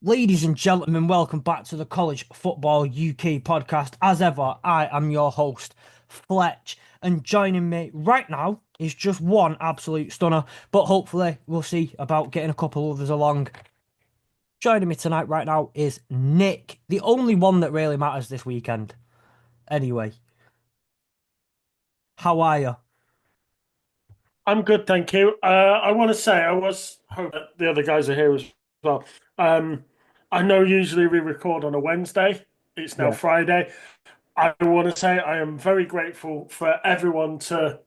Ladies and gentlemen, welcome back to the College Football UK podcast. As ever, I am your host, Fletch, and joining me right now is just one absolute stunner, but hopefully we'll see about getting a couple others along. Joining me tonight right now is Nick, the only one that really matters this weekend. Anyway, how are you? I'm good, thank you. I want to say I was hoping that the other guys are here as well. Um, I know usually we record on a Wednesday. It's now Yeah. Friday. I want to say I am very grateful for everyone to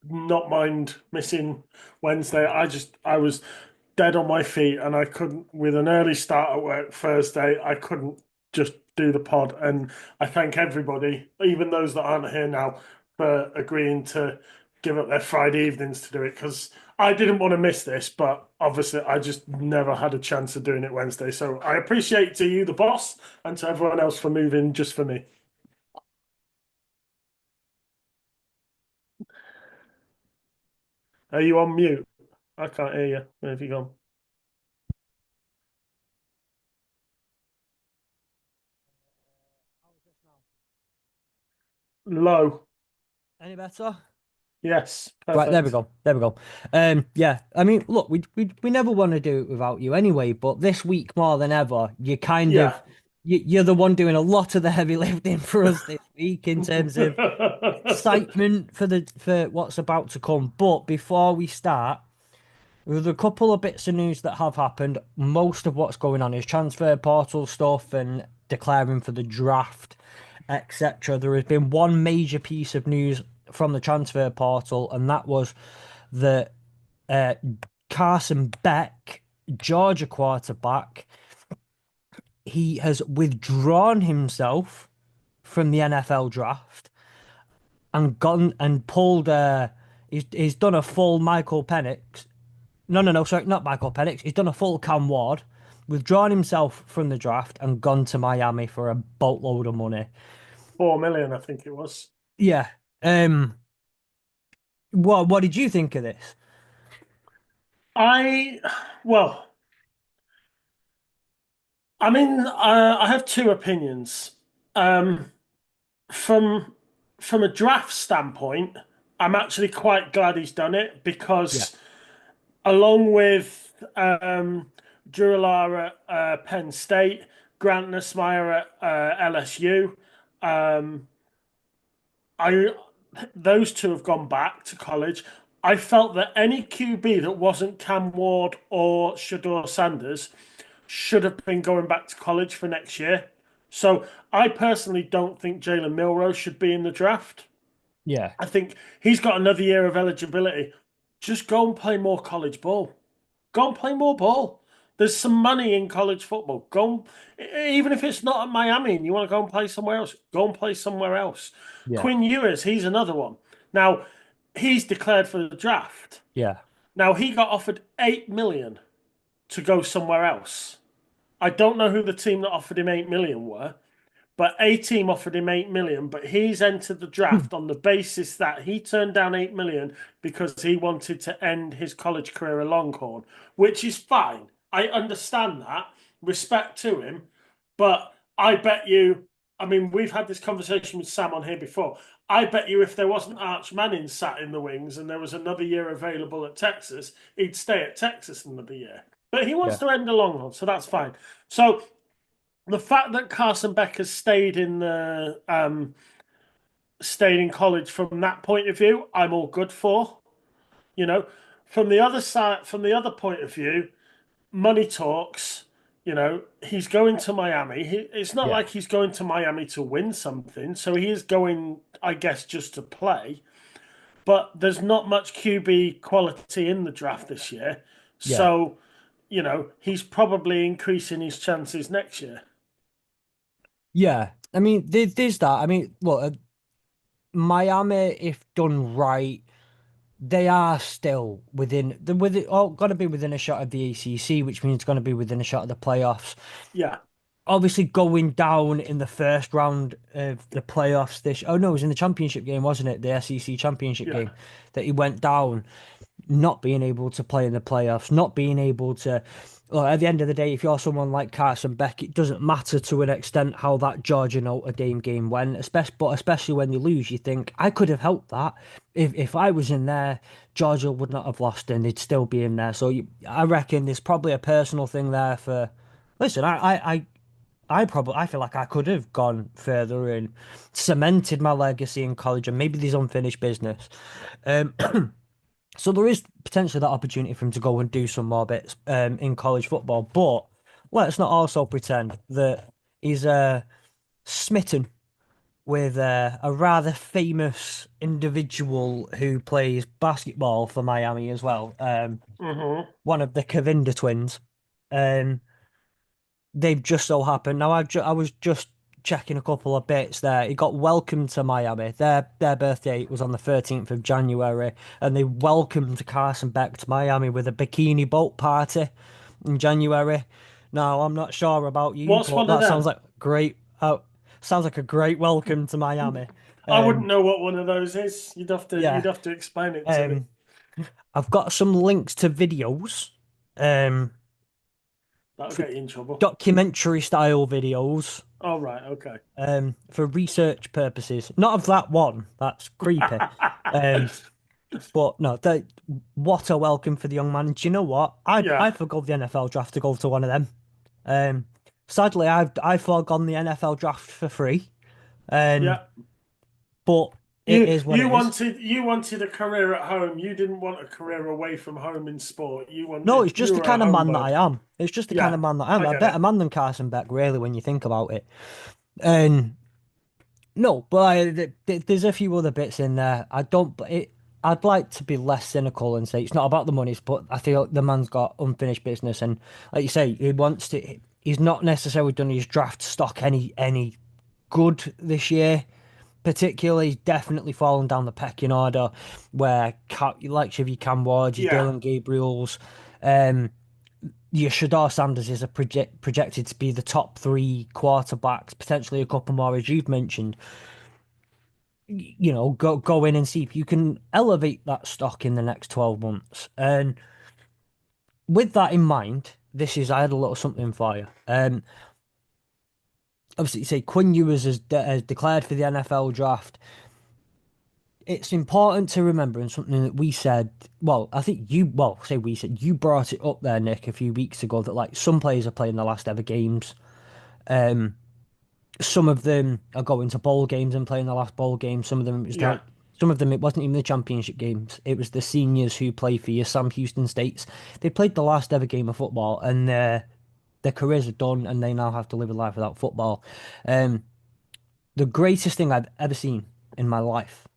not mind missing Wednesday. I was dead on my feet and I couldn't, with an early start at work Thursday, I couldn't just do the pod. And I thank everybody, even those that aren't here now, for agreeing to give up their Friday evenings to do it because I didn't want to miss this, but obviously I just never had a chance of doing it Wednesday. So I appreciate to you, the boss, and to everyone else for moving just for me. Are you on mute? I can't hear you. Where have you gone? Low. Any better? Yes, Right, there we perfect. go. There we go. Yeah, I mean, look, we never want to do it without you anyway, but this week more than ever, Yeah. you're the one doing a lot of the heavy lifting for us this week in terms of excitement for the for what's about to come. But before we start, with a couple of bits of news that have happened, most of what's going on is transfer portal stuff and declaring for the draft, etc. There has been one major piece of news from the transfer portal, and that was that uh, Carson Beck, Georgia quarterback, he has withdrawn himself from the NFL draft and gone and pulled. He's done a full Michael Penix. No, sorry, not Michael Penix. He's done a full Cam Ward, withdrawn himself from the draft and gone to Miami for a boatload of money. 4 million, I think it was. Yeah. Um. What did you think of this? I, well, I have two opinions. Um, from from a draft standpoint, I'm actually quite glad he's done it Yeah. because along with Drew Lara at Penn State, Grant Nussmeier at LSU, um, I those two have gone back to college. I felt that any QB that wasn't Cam Ward or Shador Sanders should have been going back to college for next year. So I personally don't think Jalen Milroe should be in the draft. Yeah. I think he's got another year of eligibility. Just go and play more college ball. Go and play more ball. There's some money in college football. Even if it's not at Miami and you want to go and play somewhere else, go and play somewhere else. Yeah. Quinn Ewers, he's another one. Now, he's declared for the draft. Yeah. Now, he got offered 8 million to go somewhere else. I don't know who the team that offered him 8 million were, but a team offered him 8 million, but he's entered the draft on the basis that he turned down 8 million because he wanted to end his college career a Longhorn, which is fine. I understand that, respect to him, but I bet you, I mean, we've had this conversation with Sam on here before. I bet you if there wasn't Arch Manning sat in the wings and there was another year available at Texas, he'd stay at Texas another year. But he wants Yeah. to end a Longhorn, so that's fine. So the fact that Carson Beck has stayed in college from that point of view, I'm all good for. You know, from the other side, from the other point of view, money talks. He's going to Miami. It's not Yeah. like he's going to Miami to win something. So he is going, I guess, just to play. But there's not much QB quality in the draft this year. Yeah. So, he's probably increasing his chances next year. Yeah. I mean, there's that. I mean, look, Miami, if done right, they are still within the with it all going to be within a shot of the ACC, which means it's going to be within a shot of the playoffs. Yeah. obviously going down in the first round of the playoffs this. Oh no, it was in the championship game, wasn't it? The SEC championship Yeah. game that he went down, not being able to play in the playoffs, not being able to. Well, at the end of the day, if you're someone like Carson Beck, it doesn't matter to an extent how that Georgia Notre Dame game went, especially when you lose, you think I could have helped that. If I was in there, Georgia would not have lost and they'd still be in there. So I reckon there's probably a personal thing there for. Listen, I feel like I could have gone further and cemented my legacy in college, and maybe there's unfinished business. Um, so there is potentially that opportunity for him to go and do some more bits in college football. But let's not also pretend that he's smitten with a rather famous individual who plays basketball for Miami as well. Hmm. One of the Kavinda twins. Um, they've just so happened. Now I was just checking a couple of bits there. He got welcomed to Miami. Their birthday was on the 13th of January, and they welcomed Carson Beck to Miami with a bikini boat party in January. Now I'm not sure about you, What's but one of that sounds them? like great. Sounds like a great welcome to Miami. I wouldn't Um, know what one of those is. You'd yeah. have to explain it to me. Um, I've got some links to videos. Um, That'll for get you in trouble. documentary style videos Oh, right, okay. for research purposes. Not of that one. That's creepy. Um, but no, what a welcome for the young man. Do you know what? Yeah, I'd forgo the NFL draft to go to one of them. Um, sadly, I've foregone the NFL draft for free. Um, yeah. but it is what it is. You wanted a career at home. You didn't want a career away from home in sport. No, it's You just the were a kind of man that I homebird. am. It's just the kind Yeah, of man that I am. I I'm a get better it. man than Carson Beck, really, when you think about it. And no, but there's a few other bits in there. I don't. I'd like to be less cynical and say it's not about the monies, but I feel the man's got unfinished business, and like you say, he wants to. He's not necessarily done his draft stock any good this year. Particularly, he's definitely fallen down the pecking order, where like your Cam Ward, your Yeah, Dylan Gabriels, um, your Shador Sanders is projected to be the top three quarterbacks, potentially a couple more as you've mentioned. Go in and see if you can elevate that stock in the next 12 months. And with that in mind, I had a little something for you. Obviously, you say Quinn Ewers has declared for the NFL draft. It's important to remember, and something that we said, well, I think say we said, you brought it up there, Nick, a few weeks ago, that like some players are playing their last ever games. Um, some of them are going to bowl games and playing the last bowl game. yeah. Some of them it wasn't even the championship games. It was the seniors who play for your Sam Houston States. They played the last ever game of football, and their careers are done, and they now have to live a life without football. Um, the greatest thing I've ever seen in my life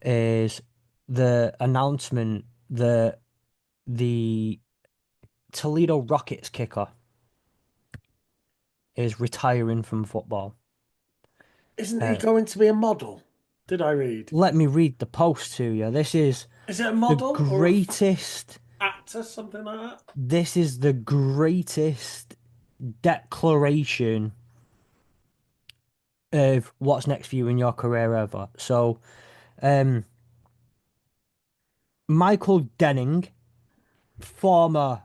is the announcement that the Toledo Rockets kicker is retiring from football. Isn't he Uh, going to be a model? Did I read? Let me read the post to you. Is it a The model or greatest, actor, something like that? this is the greatest declaration of what's next for you in your career ever. So, um, Michael Denning, former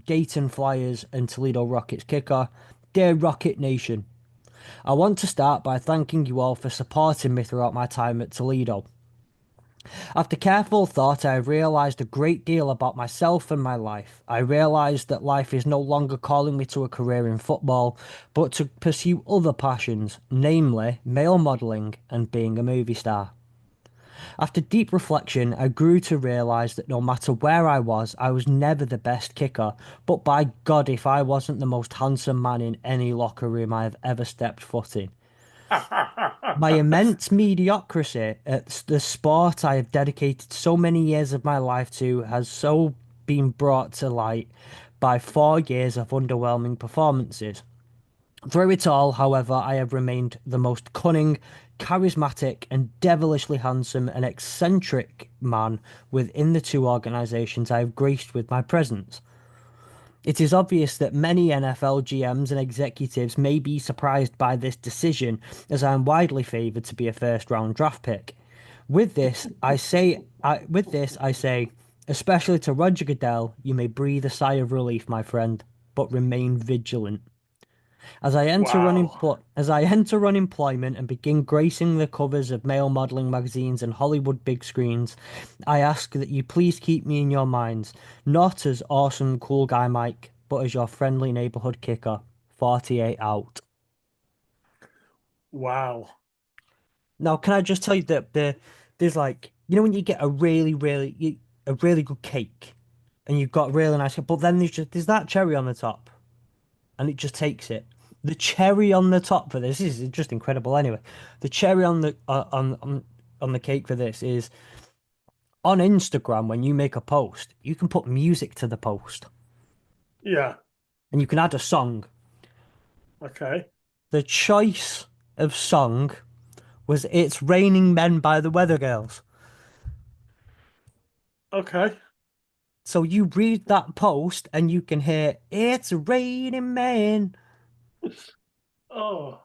Dayton Flyers and Toledo Rockets kicker, dear Rocket Nation, I want to start by thanking you all for supporting me throughout my time at Toledo. After careful thought, I have realized a great deal about myself and my life. I realized that life is no longer calling me to a career in football, but to pursue other passions, namely male modeling and being a movie star. After deep reflection, I grew to realize that no matter where I was never the best kicker, but by God, if I wasn't the most handsome man in any locker room I have ever stepped foot in. My immense mediocrity at the sport I have dedicated so many years of my life to has so been brought to light by 4 years of underwhelming performances. Through it all, however, I have remained the most cunning, charismatic, and devilishly handsome and eccentric man within the two organisations I have graced with my presence. It is obvious that many NFL GMs and executives may be surprised by this decision, as I am widely favoured to be a first-round draft pick. With this, I say, especially to Roger Goodell, you may breathe a sigh of relief, my friend, but remain vigilant. Wow. As I enter unemployment and begin gracing the covers of male modeling magazines and Hollywood big screens, I ask that you please keep me in your minds, not as awesome cool guy Mike, but as your friendly neighborhood kicker. 48 out. Wow. Now, can I just tell you that there's like, when you get a really good cake and you've got really nice, but then there's that cherry on the top and it just takes it. The cherry on the top for this is just incredible. Anyway, the cherry on the cake for this is on Instagram. When you make a post, you can put music to the post, Yeah. and you can add a song. Okay. The choice of song was "It's Raining Men" by the Weather Girls. Okay. So you read that post and you can hear "It's Raining Men." Oh.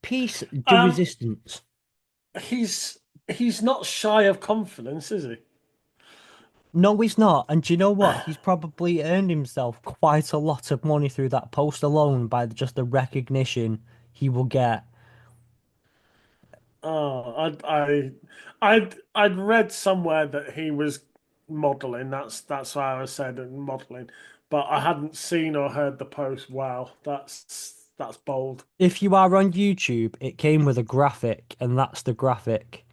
Peace de Um, resistance. he's he's not shy of confidence, is he? No, he's not. And do you know what? He's probably earned himself quite a lot of money through that post alone by just the recognition he will get. Oh, I'd read somewhere that he was modeling. That's why I said modeling, but I hadn't seen or heard the post. Wow, that's bold. If you are on YouTube, it came with a graphic, and that's the graphic.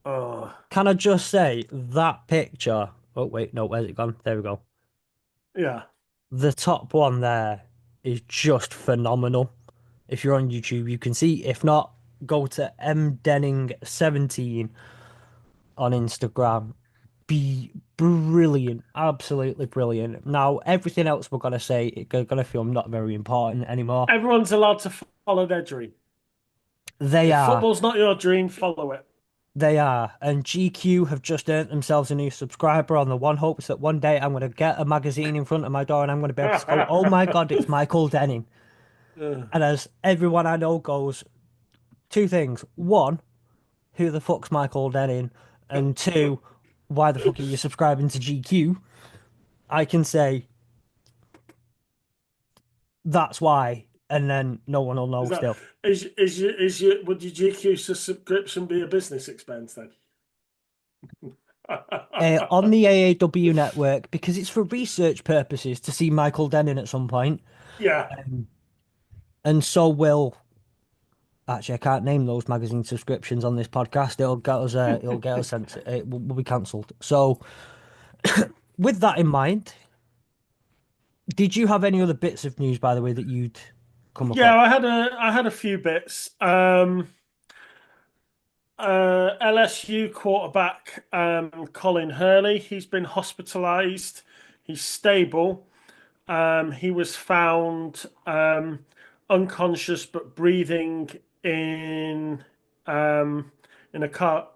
Oh, Can I just say that picture? Oh, wait, no, where's it gone? There we go. yeah. The top one there is just phenomenal. If you're on YouTube, you can see. If not, go to mdenning17 on Instagram. Be brilliant, absolutely brilliant. Now, everything else we're gonna say, it's gonna feel not very important anymore. Everyone's allowed to follow their dream. They If are, football's not your dream, follow it. they are, and GQ have just earned themselves a new subscriber on the one hopes that one day I'm gonna get a magazine in front of my door and I'm gonna be able to go, oh my God, it's Michael Denning. And as everyone I know goes, two things: one, who the fuck's Michael Denning? And two, why the fuck are you subscribing to GQ? I can say that's why, and then no one will know Is that still. is your would your GQ subscription be a business expense then? On the AAW network, because it's for research purposes to see Michael Dennin at some point, Yeah. and so will. Actually, I can't name those magazine subscriptions on this podcast. It'll get us sent. Will be cancelled. So, with that in mind, did you have any other bits of news, by the way, that you'd come Yeah, across? I had a few bits. LSU quarterback Colin Hurley, he's been hospitalized. He's stable. He was found unconscious but breathing in in a car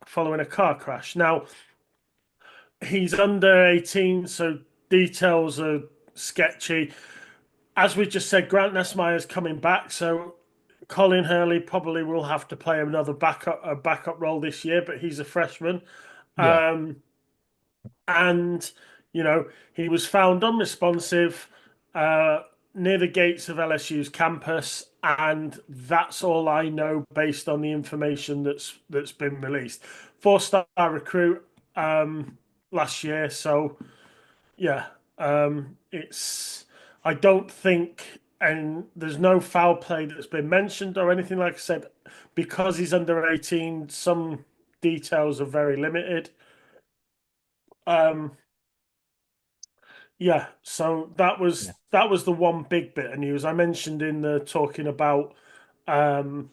following a car crash. Now he's under 18, so details are sketchy. As we just said, Grant Nessmeyer's coming back, so Colin Hurley probably will have to play another backup role this year, but he's a freshman. Yeah, Um, and he was found unresponsive uh, near the gates of LSU's campus, and that's all I know based on the information that's been released. Four-star recruit last year, so yeah, it's. I don't think, and there's no foul play that's been mentioned or anything like I said, because he's under 18. Some details are very limited. Um, yeah, so that yeah, was that was the one big bit of news I mentioned in the talking about um,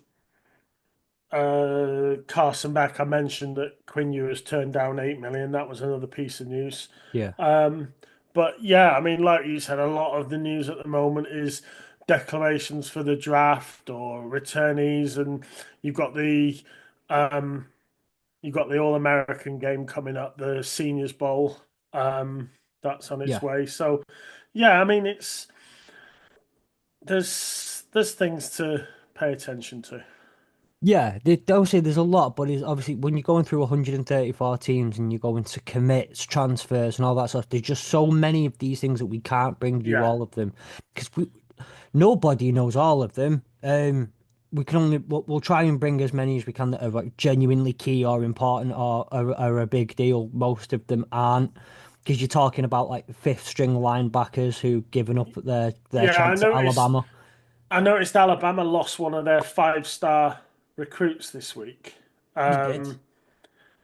Carson Beck. I mentioned that Quinn Ewers turned down 8 million. That was another piece of news. yeah, Um, but yeah, I mean, like you said, a lot of the news at the moment is declarations for the draft or returnees, and you've got the um, you've got the All American game coming up, the Seniors Bowl. that's on its Yeah. way. So, yeah, I mean, there's things to pay attention to. Yeah, they'll say there's a lot, but it's obviously when you're going through 134 teams and you're going to commits, transfers, and all that stuff, there's just so many of these things that we can't bring you Yeah, all of them because nobody knows all of them. We can only we'll try and bring as many as we can that are like genuinely key or important or are a big deal. Most of them aren't because you're talking about like fifth string linebackers who given up their yeah. chance at Alabama. I noticed Alabama lost one of their five-star recruits this week. They did. Um,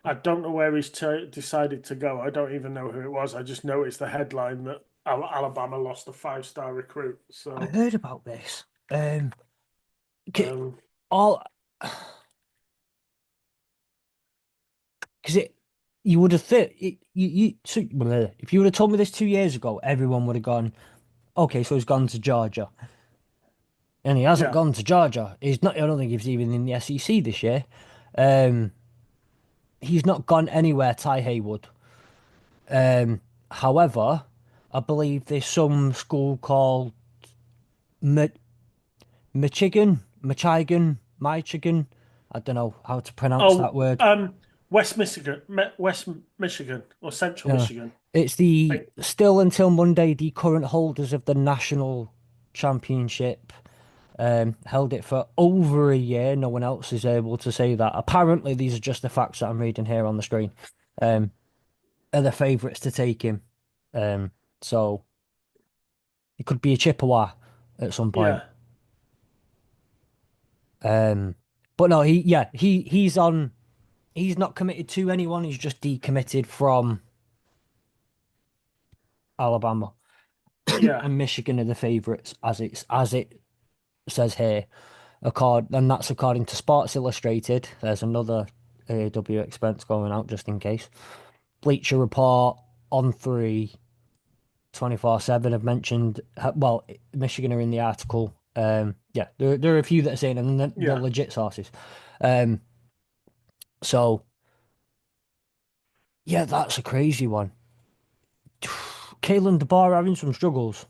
I don't know where he's decided to go. I don't even know who it was. I just noticed the headline that Alabama lost a five-star recruit. I So, heard about this. Um, 'Cause um, all because it you would have thought if you would have told me this 2 years ago, everyone would have gone, okay, so he's gone to Georgia, and he hasn't yeah, gone to Georgia. He's not. I don't think he's even in the SEC this year. Um, he's not gone anywhere. Ty Haywood. However, I believe there's some school called Mi Michigan. I don't know how to pronounce that oh, word. West Michigan or Central Yeah. Michigan. It's the Like, still until Monday, the current holders of the national championship held it for over a year. No one else is able to say that. Apparently, these are just the facts that I'm reading here on the screen. Um, are the favourites to take him. Um, so it could be a Chippewa at some point. yeah, Um, but no, he's on. He's not committed to anyone. He's just decommitted from Alabama yeah, and Michigan are the favourites as it says here. And that's according to Sports Illustrated. There's another AAW expense going out just in case. Bleacher Report, On Three, 24/7 have mentioned. Well, Michigan are in the article. Yeah, there are a few that are saying, and they're yeah, legit sources. Um, so yeah, that's a crazy one. Kalen DeBoer having some struggles.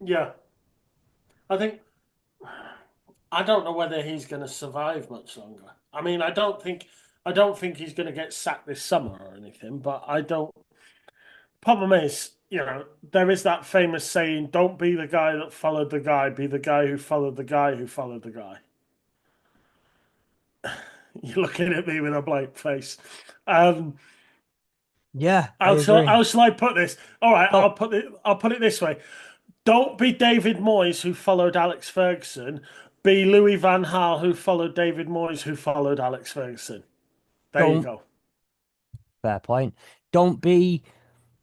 yeah. I think I don't know whether he's going to survive much longer. I mean, I don't think he's going to get sacked this summer or anything. But I don't. Problem is, there is that famous saying: "Don't be the guy that followed the guy. Be the guy who followed the guy who followed the guy." You're looking at me with a blank face. Um, Yeah, I agree. how shall I put this? All right, Oh, I'll put it this way. Don't be David Moyes who followed Alex Ferguson. Be Louis Van Gaal who followed David Moyes who followed Alex Ferguson. There you don't. go. Fair point. Don't be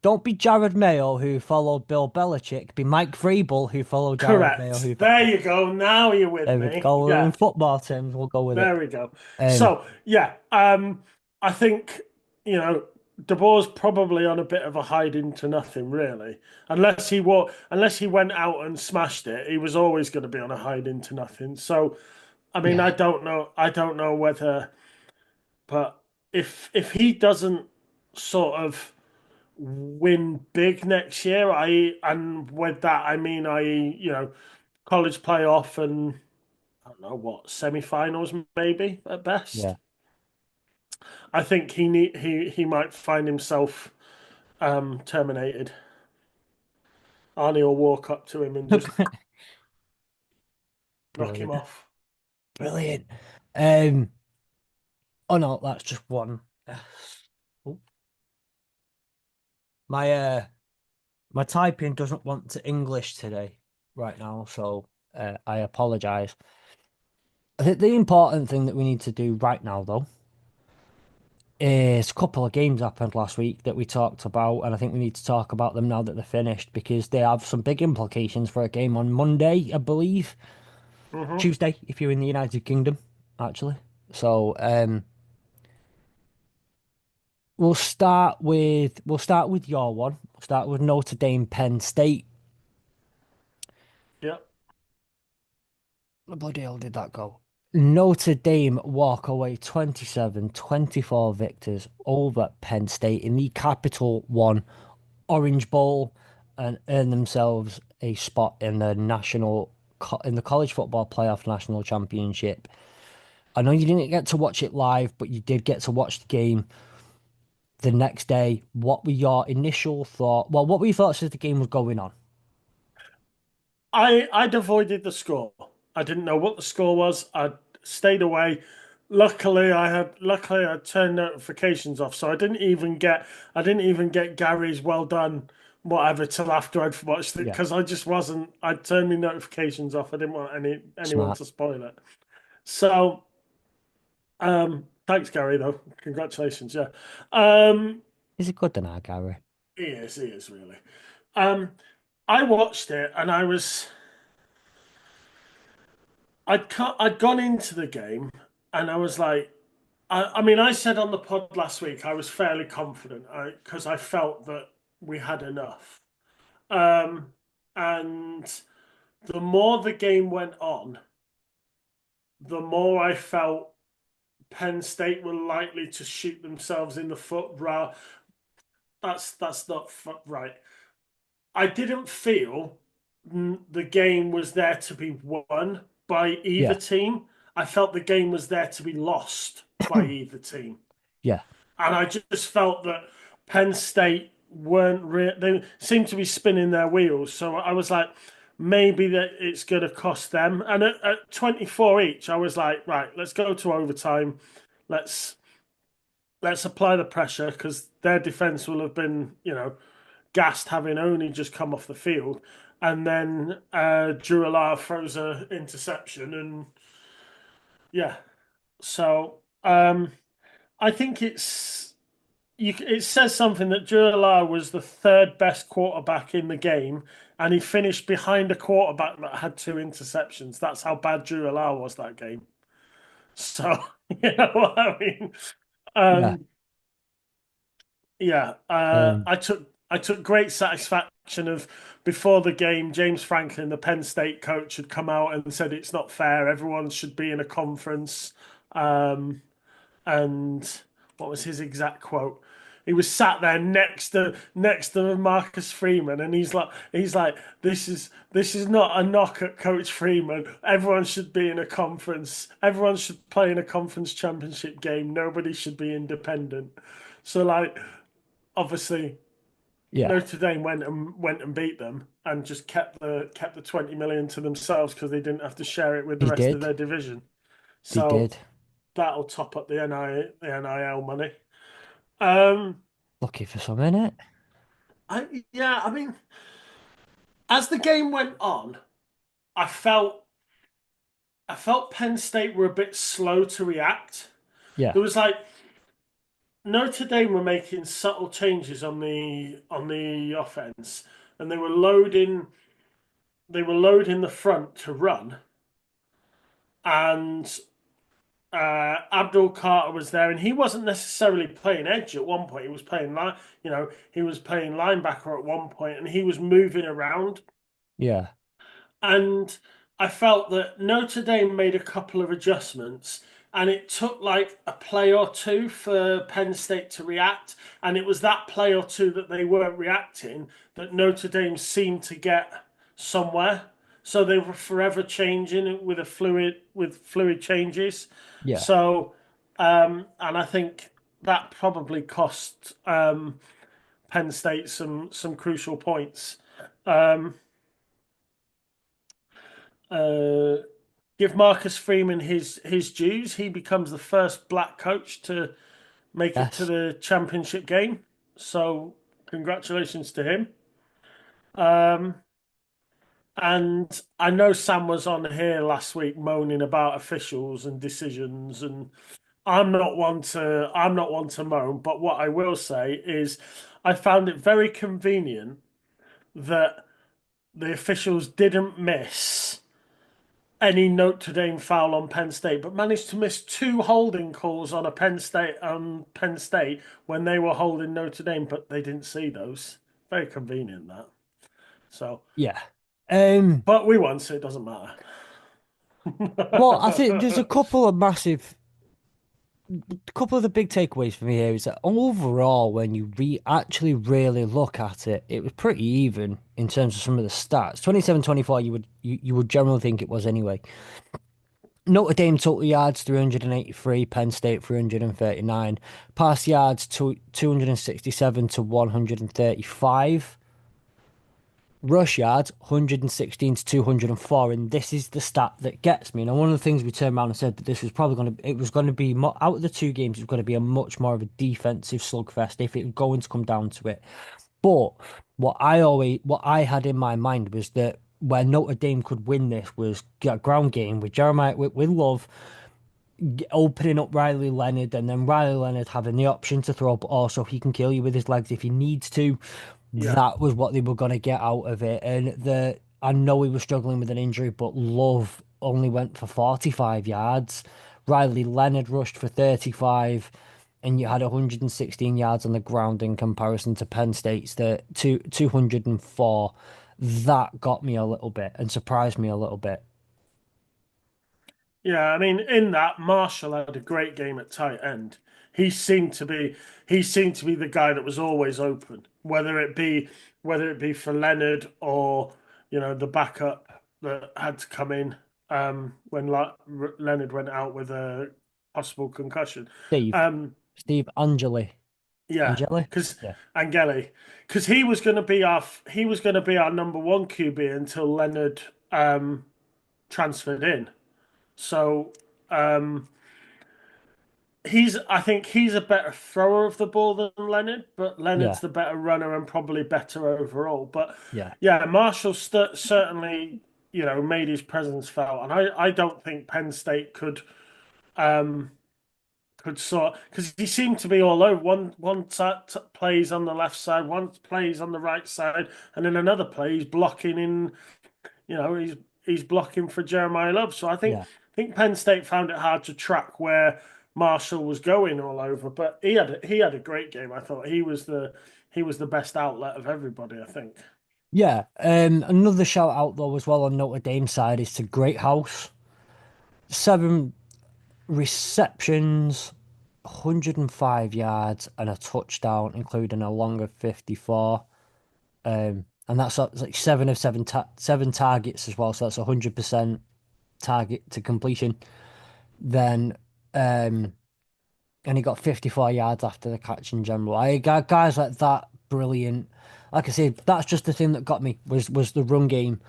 Don't be Jared Mayo who followed Bill Belichick. Be Mike Vrabel who followed Jared Mayo Correct. who. There you go. Now you're with There we me. go. In Yeah, football terms, we'll go with it. there we go. Um, So yeah, I think De Boer's probably on a bit of a hiding to nothing, really. Unless he went out and smashed it, he was always going to be on a hiding to nothing. So I mean, I yeah, don't know. I don't know whether, but if he doesn't sort of win big next year, and with that I mean college playoff and I don't know what semi-finals maybe at best. yeah. I think he might find himself terminated. Arnie will walk up to him and just knock him Brilliant, off. brilliant. Oh no, that's just one. Oh, my my typing doesn't want to English today right now, so I apologize. I think the important thing that we need to do right now, though, is a couple of games happened last week that we talked about, and I think we need to talk about them now that they're finished because they have some big implications for a game on Monday, I believe. Hmm. Tuesday, if you're in the United Kingdom, actually. So, we'll start with your one. We'll start with Notre Dame, Penn State. Yeah. The bloody hell did that go? Notre Dame walk away 27-24 victors over Penn State in the Capital One Orange Bowl and earn themselves a spot in the in the college football playoff national championship. I know you didn't get to watch it live, but you did get to watch the game the next day. What were your initial thought? Well, what were your thoughts as the game was going on? I'd avoided the score. I didn't know what the score was. I stayed away. Luckily I turned notifications off, so I didn't even get Gary's well done whatever till after I'd watched it Yeah, because I just wasn't. I'd turned my notifications off. I didn't want anyone smart. to spoil it. So thanks Gary though. Congratulations. Yeah. Um Is it good than Gary? he is really. Um I watched it and I'd gone into the game and I was like, I mean, I said on the pod last week I was fairly confident because I felt that we had enough. Um, and the more the game went on, the more I felt Penn State were likely to shoot themselves in the foot. That's not right. I didn't feel the game was there to be won by either Yeah, team. I felt the game was there to be lost by either team. yeah, And I just felt that Penn State they seemed to be spinning their wheels. So I was like, maybe that it's going to cost them. And at 24 each, I was like, right, let's go to overtime. Let's let's apply the pressure because their defense will have been, gassed having only just come off the field. And then Drew Alar throws a interception, and yeah. So I think it says something that Drew Alar was the third best quarterback in the game, and he finished behind a quarterback that had two interceptions. That's how bad Drew Alar was that game. So you know what I mean? yeah. Um, yeah, Um, I took great satisfaction of before the game, James Franklin, the Penn State coach, had come out and said it's not fair. Everyone should be in a conference. Um, and what was his exact quote? He was sat there next to Marcus Freeman, and he's like, this is not a knock at Coach Freeman. Everyone should be in a conference. Everyone should play in a conference championship game. Nobody should be independent. So like, obviously, yeah, Notre Dame went and beat them and just kept the 20 million to themselves because they didn't have to share it with the they rest of did. their division. They So did. that'll top up the NIL money. Um, Lucky for some, innit? yeah, I mean, as the game went on, I felt I felt Penn State were a bit slow to react. Yeah, There was like Notre Dame were making subtle changes on the offense, and they were loading the front to run, and Abdul Carter was there, and he wasn't necessarily playing edge at one point. He was playing he was playing linebacker at one point, and he was moving around. yeah, And I felt that Notre Dame made a couple of adjustments, and it took like a play or two for Penn State to react. And it was that play or two that they weren't reacting that Notre Dame seemed to get somewhere. So they were forever changing with fluid changes. yeah. So and I think that probably cost Penn State some crucial points. Um, uh, Give Marcus Freeman his dues. He becomes the first black coach to make it to Yes. the championship game. So congratulations to him. Um, and I know Sam was on here last week moaning about officials and decisions, and I'm not one to moan, but what I will say is I found it very convenient that the officials didn't miss any Notre Dame foul on Penn State, but managed to miss two holding calls on a Penn State when they were holding Notre Dame, but they didn't see those. Very convenient that. So, Yeah. Um, but we won, so it doesn't matter. Well, I think there's a couple of the big takeaways for me here is that overall, when you actually really look at it, it was pretty even in terms of some of the stats. 27-24, you would generally think it was anyway. Notre Dame total yards 383, Penn State 339, pass yards to 267 to 135. Rush yards 116 to 204, and this is the stat that gets me. Now, one of the things we turned around and said that this was probably it was going to be more, out of the two games, it was going to be a much more of a defensive slugfest if it was going to come down to it. But what I had in my mind was that where Notre Dame could win this was a ground game with Jeremiah with Love opening up Riley Leonard, and then Riley Leonard having the option to throw, but also he can kill you with his legs if he needs to. Yeah, That was what they were going to get out of it. And I know he was struggling with an injury, but Love only went for 45 yards. Riley Leonard rushed for 35, and you had 116 yards on the ground in comparison to Penn State's 204. That got me a little bit and surprised me a little bit. yeah. I mean, in that, Marshall had a great game at tight end. He seemed to be he seemed to be the guy that was always open, whether it be for Leonard or the backup that had to come in when Leonard went out with a possible concussion. Steve, Um, Steve yeah, Angeli? because Yeah, Angeli, because he was going to be our number one QB until Leonard transferred in. So um, I think he's a better thrower of the ball than Leonard, but Leonard's yeah, the better runner and probably better overall. But yeah, yeah, Marshall certainly made his presence felt, and I don't think Penn State um could sort because he seemed to be all over. One plays on the left side, one plays on the right side, and then another play he's blocking in. He's blocking for Jeremiah Love. So yeah. I think Penn State found it hard to track where Marshall was going all over, but he had a great game. I thought he was the best outlet of everybody, I think. Yeah, another shout out though as well on Notre Dame side is to Great House. 7 receptions, 105 yards, and a touchdown, including a longer 54. And that's like seven targets as well, so that's 100% target to completion. Then, um, and he got 54 yards after the catch in general. I got guys like that, brilliant. Like I said, that's just the thing that got me was the run game.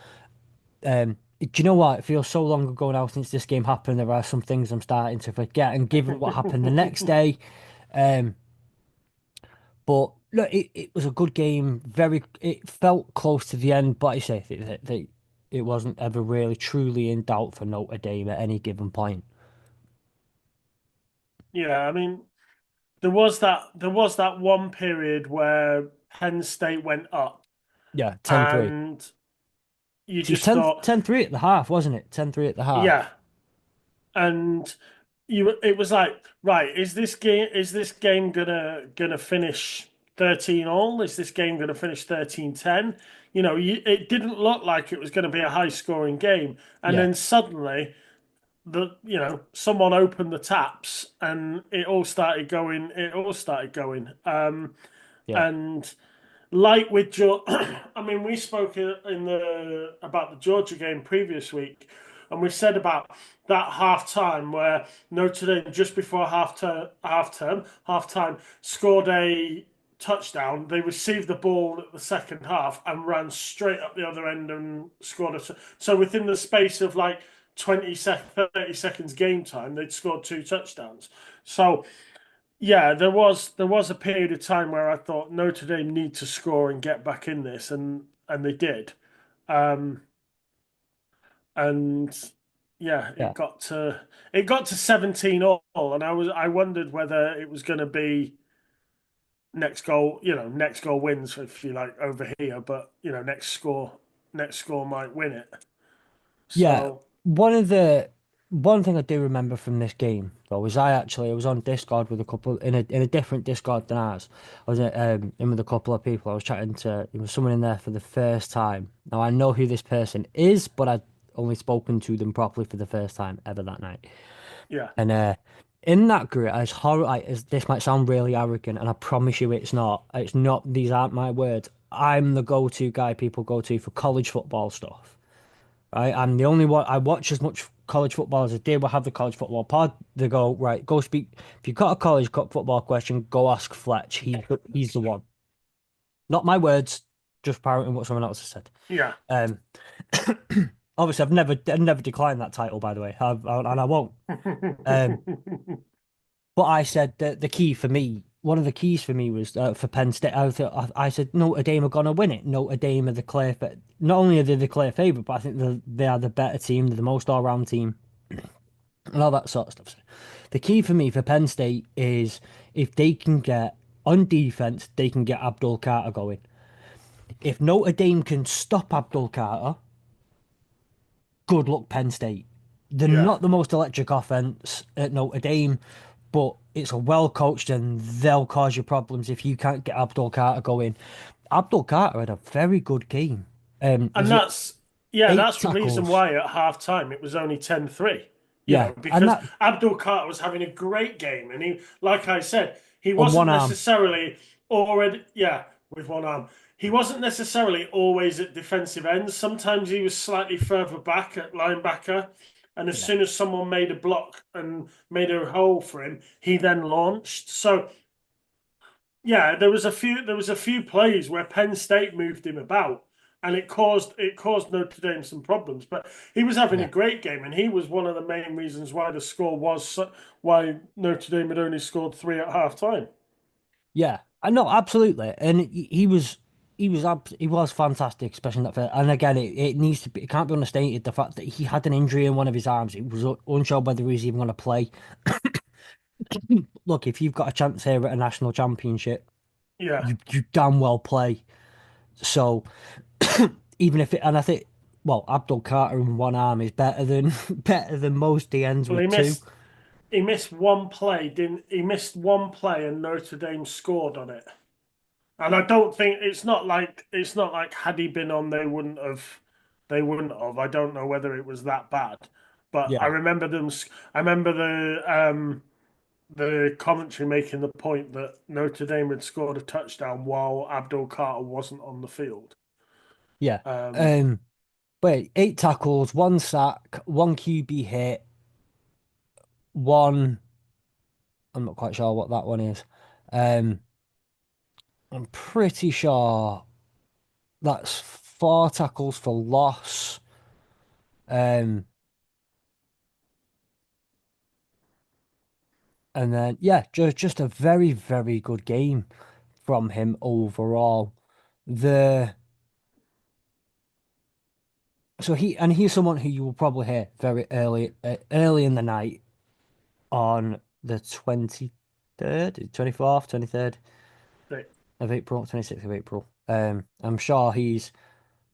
Do you know what? It feels so long ago now since this game happened. There are some things I'm starting to forget, and given what happened the next day, um, but look, it was a good game. It felt close to the end, but I say it wasn't ever really truly in doubt for Notre Dame at any given point. Yeah, I mean, there was that one period where Penn State went up, Yeah, 10-3. and you It was just 10 thought, 10-3 at the half, wasn't it? 10-3 at the half. yeah, and it was like, right, is this game gonna finish 13 all? Is this game gonna finish 13-10? It didn't look like it was going to be a high scoring game, and Yeah, then suddenly someone opened the taps and it all started going. yeah, And like with Georgia, I mean, we spoke about the Georgia game previous week, and we said about that half time where Notre Dame just before half time scored a touchdown. They received the ball at the second half and ran straight up the other end and scored so within the space of like 30 seconds game time, they'd scored two touchdowns. So yeah, there was a period of time where I thought Notre Dame need to score and get back in this, and they did. Um, and yeah, yeah. it got to 17 all, and I wondered whether it was going to be next goal wins if you like over here, but next score might win it. Yeah, So one of the one thing I do remember from this game though is I was on Discord with a couple in a different Discord than ours. I was in with a couple of people. I was chatting to there was someone in there for the first time. Now I know who this person is, but only spoken to them properly for the first time ever that night. Yeah. And in that group, as horrible as this might sound really arrogant, and I promise you it's not. It's not. These aren't my words. I'm the go-to guy people go to for college football stuff. Right? I'm the only one. I watch as much college football as I did. We'll have the college football pod. They go right. Go speak. If you've got a college football question, go ask Fletch. He's the one. Not my words. Just parroting what someone else has said. Yeah. Um, obviously, I've never declined that title, by the way, and I won't. Um, but I said that the key for me, one of the keys for me was for Penn State. I said Notre Dame are going to win it. Notre Dame are the clear, not only are they the clear favorite, but I think they are the better team. They're the most all-round team, and all that sort of stuff. So the key for me for Penn State is if they can get on defense, they can get Abdul Carter going. If Notre Dame can stop Abdul Carter, good luck, Penn State. They're Yeah. not the most electric offense at Notre Dame, but it's a well coached and they'll cause you problems if you can't get Abdul Carter going. Abdul Carter had a very good game. And Was it that's yeah, eight that's the reason tackles? why at half time it was only 10-3. You Yeah, know, and because that Abdul Carter was having a great game, and he, like I said, he on one wasn't arm. necessarily already, yeah, with one arm. He wasn't necessarily always at defensive ends. Sometimes he was slightly further back at linebacker, and as Yeah, soon as someone made a block and made a hole for him, he then launched. So yeah, there was a few plays where Penn State moved him about, and it caused Notre Dame some problems. But he was having a yeah, great game, and he was one of the main reasons why the score was why Notre Dame had only scored three at half time. yeah. I know absolutely, and he was fantastic, especially in that first. And again, it needs to be. It can't be understated the fact that he had an injury in one of his arms. It was unsure whether he was even going to play. Look, if you've got a chance here at a national championship, Yeah, you damn well play. So even if it, and I think, well, Abdul Carter in one arm is better than better than most DNs well, with two. he missed one play, didn't he? Missed one play, and Notre Dame scored on it. And I don't think it's not like had he been on, they wouldn't have. I don't know whether it was that bad, but I Yeah, remember them. I remember the commentary making the point that Notre Dame had scored a touchdown while Abdul Carter wasn't on the field. yeah. Um, Um, but eight tackles, one sack, one QB hit, one. I'm not quite sure what that one is. Um, I'm pretty sure that's four tackles for loss. Um, and then yeah, just a very very good game from him overall. The So he's someone who you will probably hear very early in the night on the 23rd, 24th, 23rd they, of April, 26th of April. I'm sure he's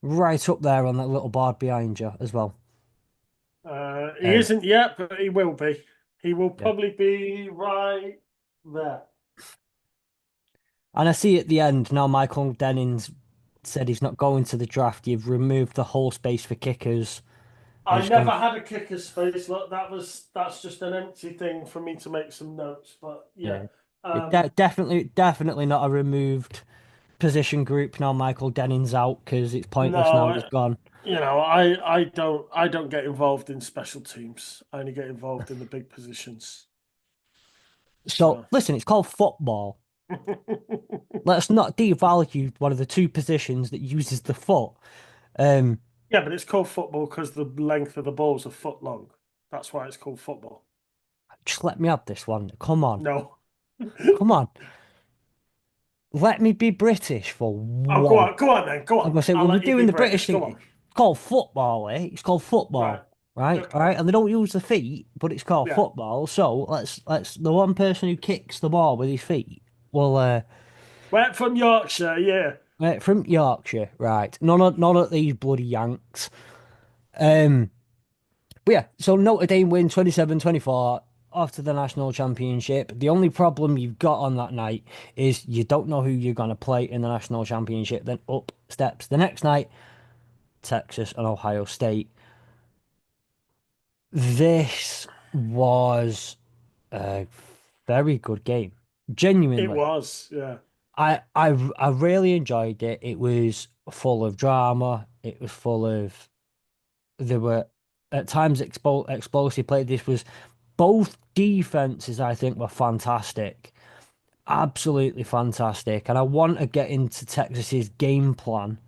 right up there on that little board behind you as well. he Um, isn't yet, but he will be. He will yeah. probably be right there. And I see at the end now Michael Dennings said he's not going to the draft. You've removed the whole space for kickers and I just never gone, had a kicker's face. Look, that's just an empty thing for me to make some notes. But yeah, yeah. um, Definitely not a removed position group now Michael Dennings out because it's pointless no, now he's gone. I don't get involved in special teams. I only get involved in the big positions. So So listen, it's called football. Let's not devalue one of the two positions that uses the foot. Um, yeah, but it's called football because the length of the ball is a foot long. That's why it's called football. just let me have this one. Come on, No. come on. Let me be British for Oh, go one. on, go on then, go I'm on. gonna say I'll we're let you be doing the British British. thing. Go on. It's called football, eh? It's called Right. football, right? All Okay. right, and they don't use the feet, but it's called Yeah. football. So let's the one person who kicks the ball with his feet. Well, We're from Yorkshire, yeah. from Yorkshire, right? None of these bloody Yanks. Um. But yeah, so Notre Dame win 27-24 after the national championship. The only problem you've got on that night is you don't know who you're going to play in the national championship. Then up steps the next night, Texas and Ohio State. This was a very good game. It Genuinely. was, yeah. I really enjoyed it. It was full of drama. It was full of there were at times explosive play. This was both defenses, I think, were fantastic. Absolutely fantastic. And I want to get into Texas's game plan.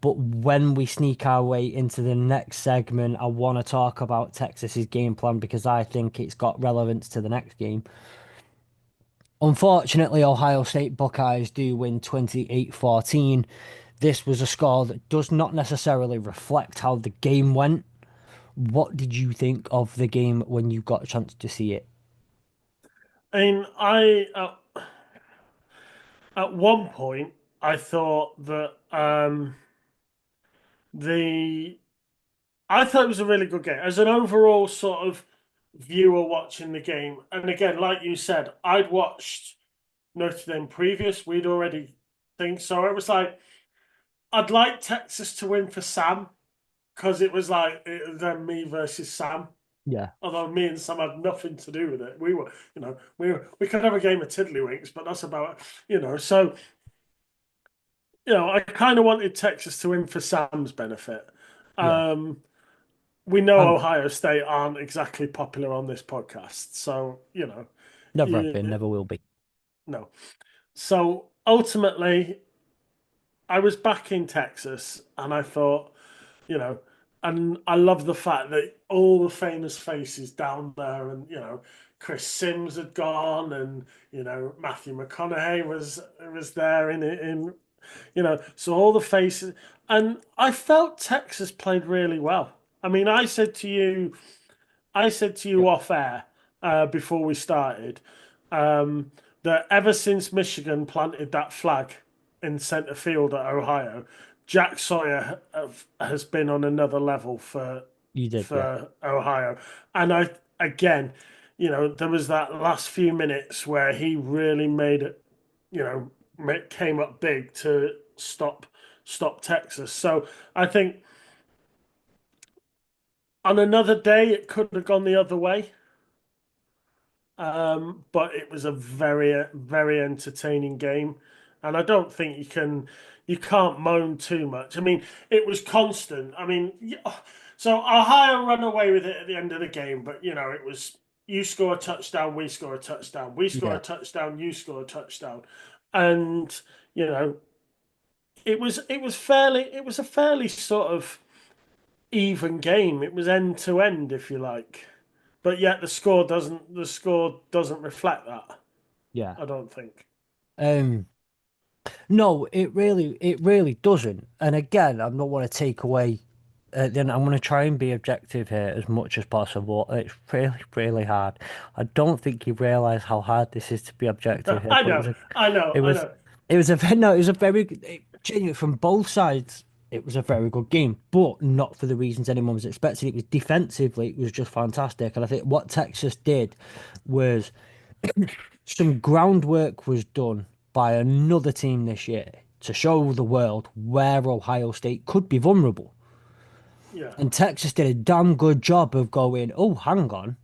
But when we sneak our way into the next segment, I want to talk about Texas's game plan because I think it's got relevance to the next game. Unfortunately, Ohio State Buckeyes do win 28-14. This was a score that does not necessarily reflect how the game went. What did you think of the game when you got a chance to see it? I mean, at one point I thought that the I thought it was a really good game as an overall sort of viewer watching the game. And again, like you said, I'd watched Notre Dame previous. We'd already think so. It was like I'd like Texas to win for Sam because it was like it was then me versus Sam. Yeah, Although me and Sam had nothing to do with it. We were, we could have a game of tiddlywinks, but that's about, so, I kind of wanted Texas to win for Sam's benefit. yeah. Um, we know Um, Ohio State aren't exactly popular on this podcast, so, Never have you, been, never will be. no. So ultimately, I was back in Texas and I thought, you know, and I love the fact that all the famous faces down there, and Chris Sims had gone, and Matthew McConaughey was there so all the faces, and I felt Texas played really well. I mean, I said to you Yep. off air before we started um, that ever since Michigan planted that flag in center field at Ohio, Jack Sawyer has been on another level You did, yeah. for Ohio. And I again, there was that last few minutes where he really made it, came up big to stop Texas. So I think on another day it could have gone the other way. But it was a very, very entertaining game, and I don't think you can't moan too much. I mean, it was constant. I mean, so Ohio run away with it at the end of the game, but it was you score a touchdown, we score a touchdown, we score a Yeah, touchdown, you score a touchdown, and you know it was a fairly sort of even game. It was end to end, if you like. But yet the score doesn't reflect that. yeah. I don't think. Um, no, it really doesn't. And again, I'm not want to take away. Then I'm going to try and be objective here as much as possible. It's really, really hard. I don't think you realise how hard this is to be objective here, I but know, I know, it I was, know. it was a no, it was a very genuine from both sides. It was a very good game, but not for the reasons anyone was expecting. It was defensively, it was just fantastic, and I think what Texas did was some groundwork was done by another team this year to show the world where Ohio State could be vulnerable. Yeah. And Texas did a damn good job of going, oh, hang on.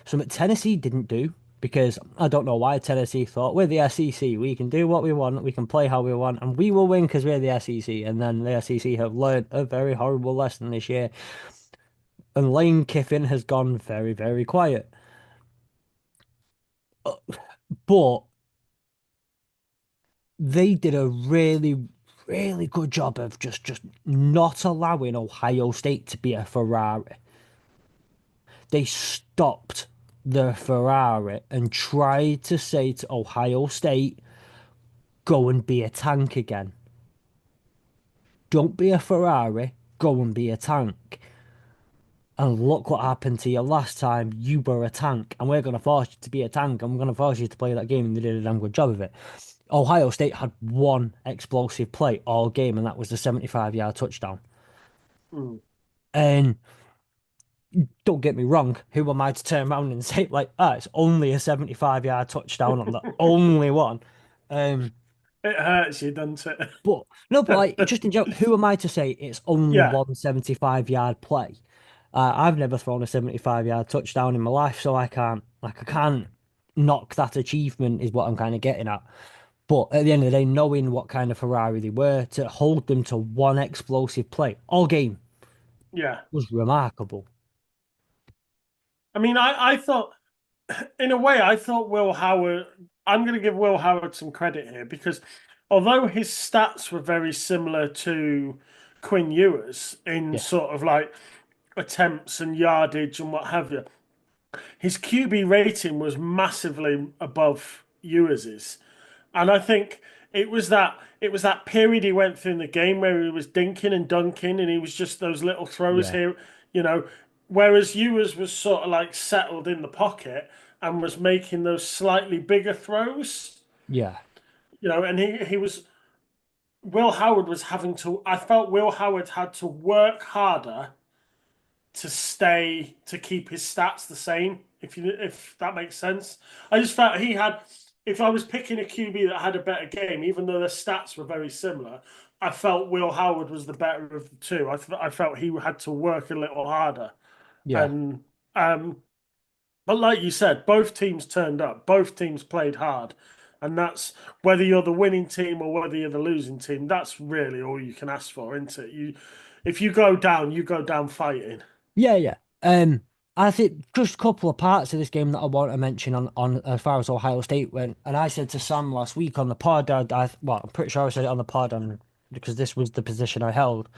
Something Tennessee didn't do because I don't know why Tennessee thought we're the SEC. We can do what we want. We can play how we want and we will win because we're the SEC. And then the SEC have learned a very horrible lesson this year. And Lane Kiffin has gone very, very quiet. But they did a really, really good job of just not allowing Ohio State to be a Ferrari. They stopped the Ferrari and tried to say to Ohio State, go and be a tank again. Don't be a Ferrari, go and be a tank. And look what happened to you last time. You were a tank, and we're going to force you to be a tank, and we're going to force you to play that game, and they did a damn good job of it. Ohio State had one explosive play all game, and that was the 75-yard touchdown. Mm. And don't get me wrong, who am I to turn around and say, like, it's only a 75-yard touchdown on the only one? Um, It hurts you, doesn't but no, but like, it? just in general, who am I to say it's only Yeah. one 75-yard play? I've never thrown a 75-yard touchdown in my life, so I can't knock that achievement, is what I'm kind of getting at. But at the end of the day, knowing what kind of Ferrari they were, to hold them to one explosive play all game Yeah. was remarkable. I mean, I thought, in a way, I thought Will Howard, I'm going to give Will Howard some credit here because although his stats were very similar to Quinn Ewers in Yeah, sort of like attempts and yardage and what have you, his QB rating was massively above Ewers's. And I think it was that period he went through in the game where he was dinking and dunking and he was just those little throws yeah, here, you know, whereas Ewers was sort of like settled in the pocket and was making those slightly bigger throws, yeah, and he was Will Howard was having to I felt Will Howard had to work harder to keep his stats the same, if that makes sense. I just felt he had if I was picking a QB that had a better game, even though their stats were very similar, I felt Will Howard was the better of the two. I felt he had to work a little harder. yeah. And but like you said, both teams turned up, both teams played hard. And that's whether you're the winning team or whether you're the losing team, that's really all you can ask for, isn't it? If you go down fighting. Yeah, yeah. I think just a couple of parts of this game that I want to mention on as far as Ohio State went, and I said to Sam last week on the pod, well, I'm pretty sure I said it on the pod, and because this was the position I held,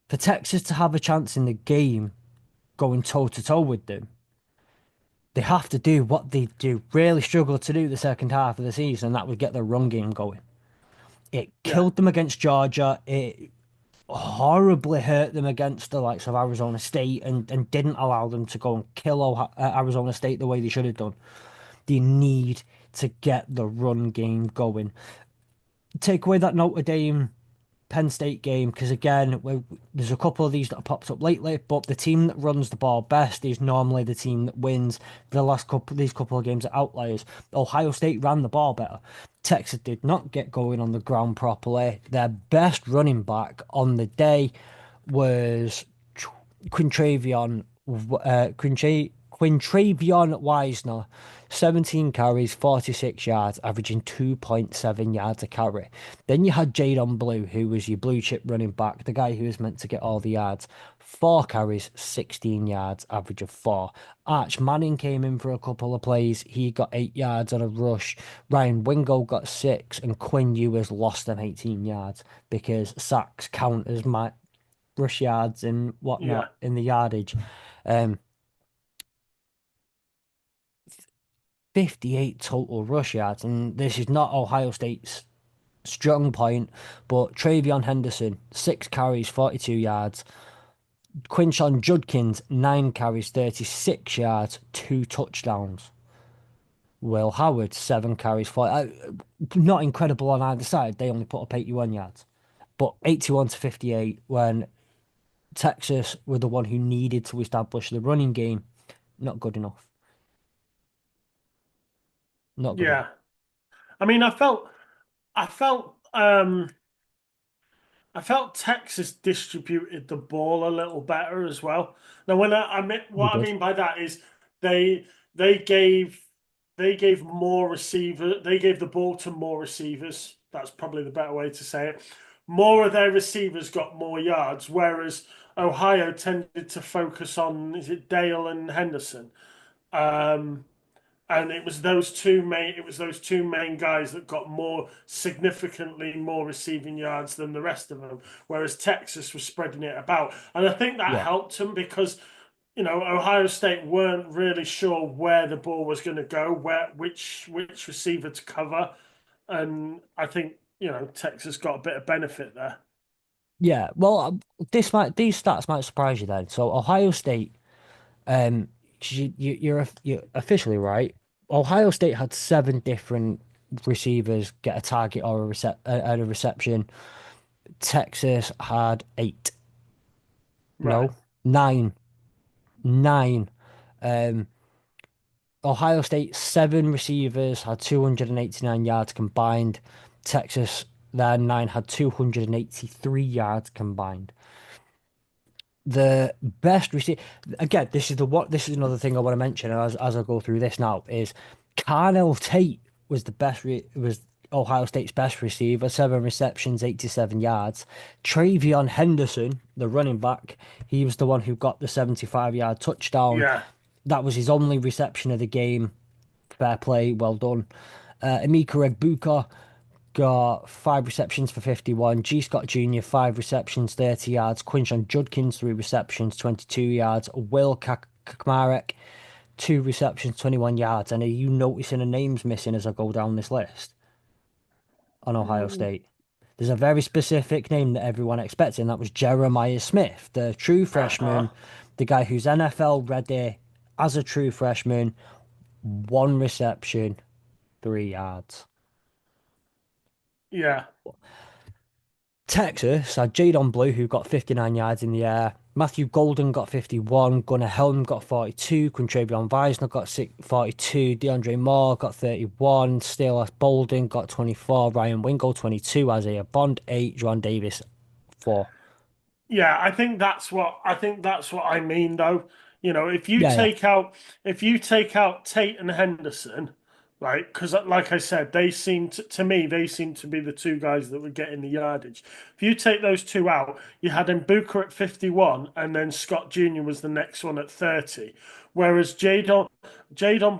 for Texas to have a chance in the game going toe to toe with them, they have to do what they do really struggle to do the second half of the season, and that would get their run game going. It Yeah, killed them against Georgia. It horribly hurt them against the likes of Arizona State and didn't allow them to go and kill Arizona State the way they should have done. They need to get the run game going. Take away that Notre Dame Penn State game because again, there's a couple of these that have popped up lately, but the team that runs the ball best is normally the team that wins. The last couple, these couple of games are outliers. Ohio State ran the ball better. Texas did not get going on the ground properly. Their best running back on the day was Quintravion Quintravion Wisner, 17 carries, 46 yards, averaging 2.7 yards a carry. Then you had Jadon Blue, who was your blue chip running back, the guy who was meant to get all the yards. 4 carries, 16 yards, average of 4. Arch Manning came in for a couple of plays. He got 8 yards on a rush. Ryan Wingo got 6, and Quinn Ewers lost them 18 yards because sacks count as rush yards and yeah, whatnot in the yardage. Um, 58 total rush yards, and this is not Ohio State's strong point, but Treyveon Henderson, 6 carries, 42 yards. Quinshon Judkins, 9 carries, 36 yards, 2 touchdowns. Will Howard, 7 carries, 40. Not incredible on either side. They only put up 81 yards. But 81 to 58 when Texas were the one who needed to establish the running game. Not good enough. Not good enough. yeah. I mean, I felt I felt Texas distributed the ball a little better as well. Now, when I mean They what I did. mean by that is they they gave they gave more receiver they gave the ball to more receivers. That's probably the better way to say it. More of their receivers got more yards, whereas Ohio tended to focus on is it Dale and Henderson. Um, and it was those two main guys that got more significantly more receiving yards than the rest of them, whereas Texas was spreading it about, and I think that Yeah. helped them because Ohio State weren't really sure where the ball was going to go, which receiver to cover, and I think Texas got a bit of benefit there. Yeah. Well, these stats might surprise you then. So Ohio State, 'cause you're officially right. Ohio State had 7 different receivers get a target or a reception. Texas had 8. Right. No, 9. 9. Um, Ohio State 7 receivers had 289 yards combined. Texas their 9 had 283 yards combined. The best receiver again. This is the what. This is another thing I want to mention as I go through this now is Carnell Tate was was Ohio State's best receiver, 7 receptions, 87 yards. Treyveon Henderson, the running back, he was the one who got the 75-yard touchdown. Yeah, That was his only reception of the game. Fair play, well done. Emeka Egbuka got 5 receptions for 51. G. Scott Jr., 5 receptions, 30 yards. Quinshon Judkins, 3 receptions, 22 yards. Will Kaczmarek, 2 receptions, 21 yards. And are you noticing a names missing as I go down this list on Ohio Mm, State? There's a very specific name that everyone expected, and that was Jeremiah Smith, the true uh-huh. freshman, the guy who's NFL ready as a true freshman, 1 reception, 3 yards. Yeah, Texas had Jadon Blue, who got 59 yards in the air. Matthew Golden got 51. Gunnar Helm got 42. Quintravion Weisner got 42. DeAndre Moore got 31. Steele Bolden got 24. Ryan Wingo, 22. Isaiah Bond, 8. Joan Davis, 4. yeah. I think that's what I mean, though. Yeah, yeah. If you take out Tate and Henderson, right? Because like I said, to me they seem to be the two guys that were getting the yardage. If you take those two out, you had Mbuka at 51, and then Scott Jr. was the next one at 30. Whereas Jadon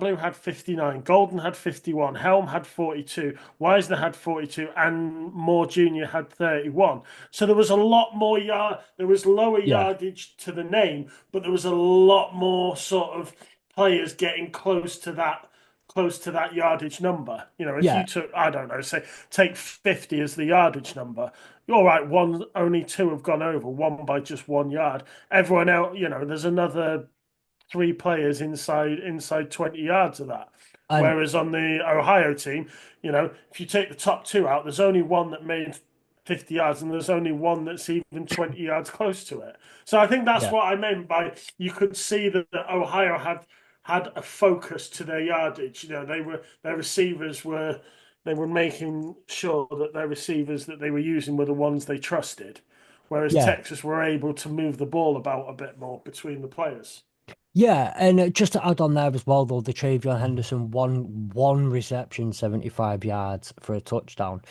Blue had 59, Golden had 51, Helm had 42, Wisner had 42, and Moore Jr. had 31. So there was a lot more there was lower Yeah. yardage to the name, but there was a lot more sort of players getting close to that yardage number. If you Yeah. took, I don't know, say take 50 as the yardage number, all right, only two have gone over, one by just 1 yard. Everyone else, there's another three players inside 20 yards of that. And Whereas on the Ohio team, if you take the top two out, there's only one that made 50 yards and there's only one that's even 20 yards close to it. So I think that's yeah. what I meant by you could see that Ohio had a focus to their yardage. Their receivers were they were making sure that their receivers that they were using were the ones they trusted. Whereas Yeah. Texas were able to move the ball about a bit more between the players. Yeah, and just to add on there as well, though, the Treyveon Henderson one reception, 75 yards for a touchdown.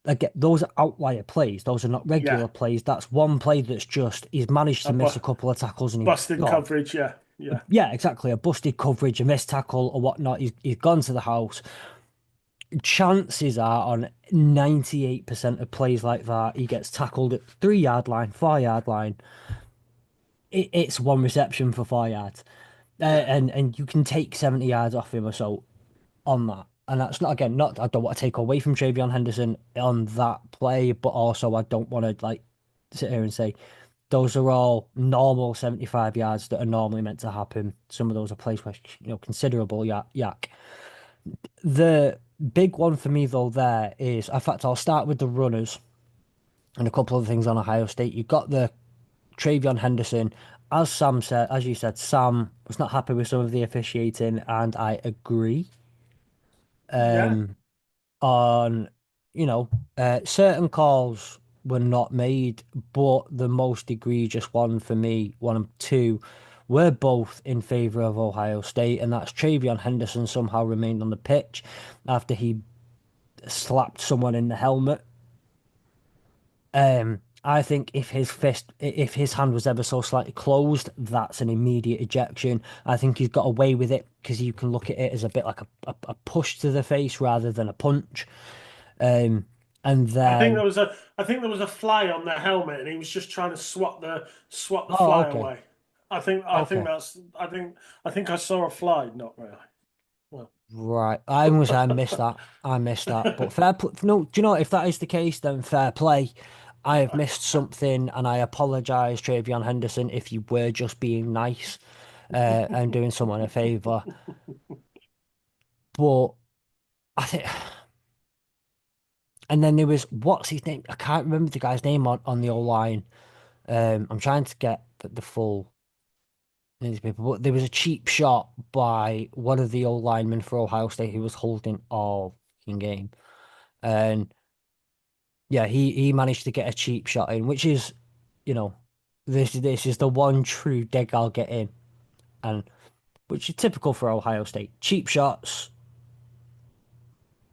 Again, those are outlier plays. Those are not Yeah. regular plays. That's one play that's just he's managed A to miss a couple of tackles and he's busting gone. coverage, yeah, yeah, Yeah, exactly. A busted coverage, a missed tackle or whatnot. He's gone to the house. Chances are on 98% of plays like that, he gets tackled at 3 yard line, 4 yard line. It's one reception for 4 yards. yeah. And you can take 70 yards off him or so on that. And that's not again, not I don't want to take away from Treyveon Henderson on that play, but also I don't want to like sit here and say those are all normal 75 yards that are normally meant to happen. Some of those are plays where considerable yak. The big one for me though there is, in fact, I'll start with the runners and a couple of things on Ohio State. You got the Treyveon Henderson. As Sam said, as you said, Sam was not happy with some of the officiating, and I agree. Yeah. Um, on, certain calls were not made, but the most egregious one for me, one and two, were both in favour of Ohio State, and that's Treyveon Henderson somehow remained on the pitch after he slapped someone in the helmet. I think if his hand was ever so slightly closed, that's an immediate ejection. I think he's got away with it because you can look at it as a bit like a push to the face rather than a punch. Um, and I think then, there was a fly on the helmet, and he was just trying to swat the oh, fly okay, away. I think okay, that's I think I saw a fly. Not really. Well, right. I missed that. I missed that. But no, do you know what? If that is the case, then fair play. I have missed something, and I apologise, Treyveon Henderson, if you were just being nice, and doing someone a favour. But I think, and then there was what's his name? I can't remember the guy's name on the O line. I'm trying to get the full newspaper, but there was a cheap shot by one of the old linemen for Ohio State who was holding all fucking game, and yeah, he managed to get a cheap shot in, which is, you know, This is the one true dig I'll get in, and which is typical for Ohio State. Cheap shots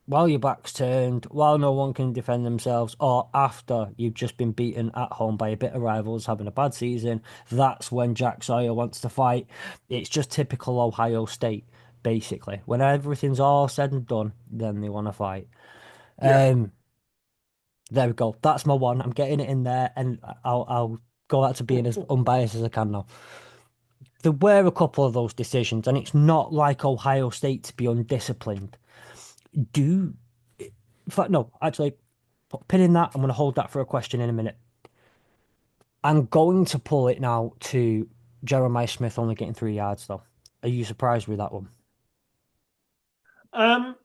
while your back's turned, while no one can defend themselves, or after you've just been beaten at home by a bit of rivals having a bad season. That's when Jack Sawyer wants to fight. It's just typical Ohio State, basically. When everything's all said and done, then they want to fight. Yeah. Um, there we go. That's my one. I'm getting it in there, and I'll go back to being as unbiased as I can now. There were a couple of those decisions, and it's not like Ohio State to be undisciplined. Do, in fact, no, actually, put a pin in that. I'm going to hold that for a question in a minute. I'm going to pull it now to Jeremiah Smith only getting 3 yards, though. Are you surprised with that one? Um,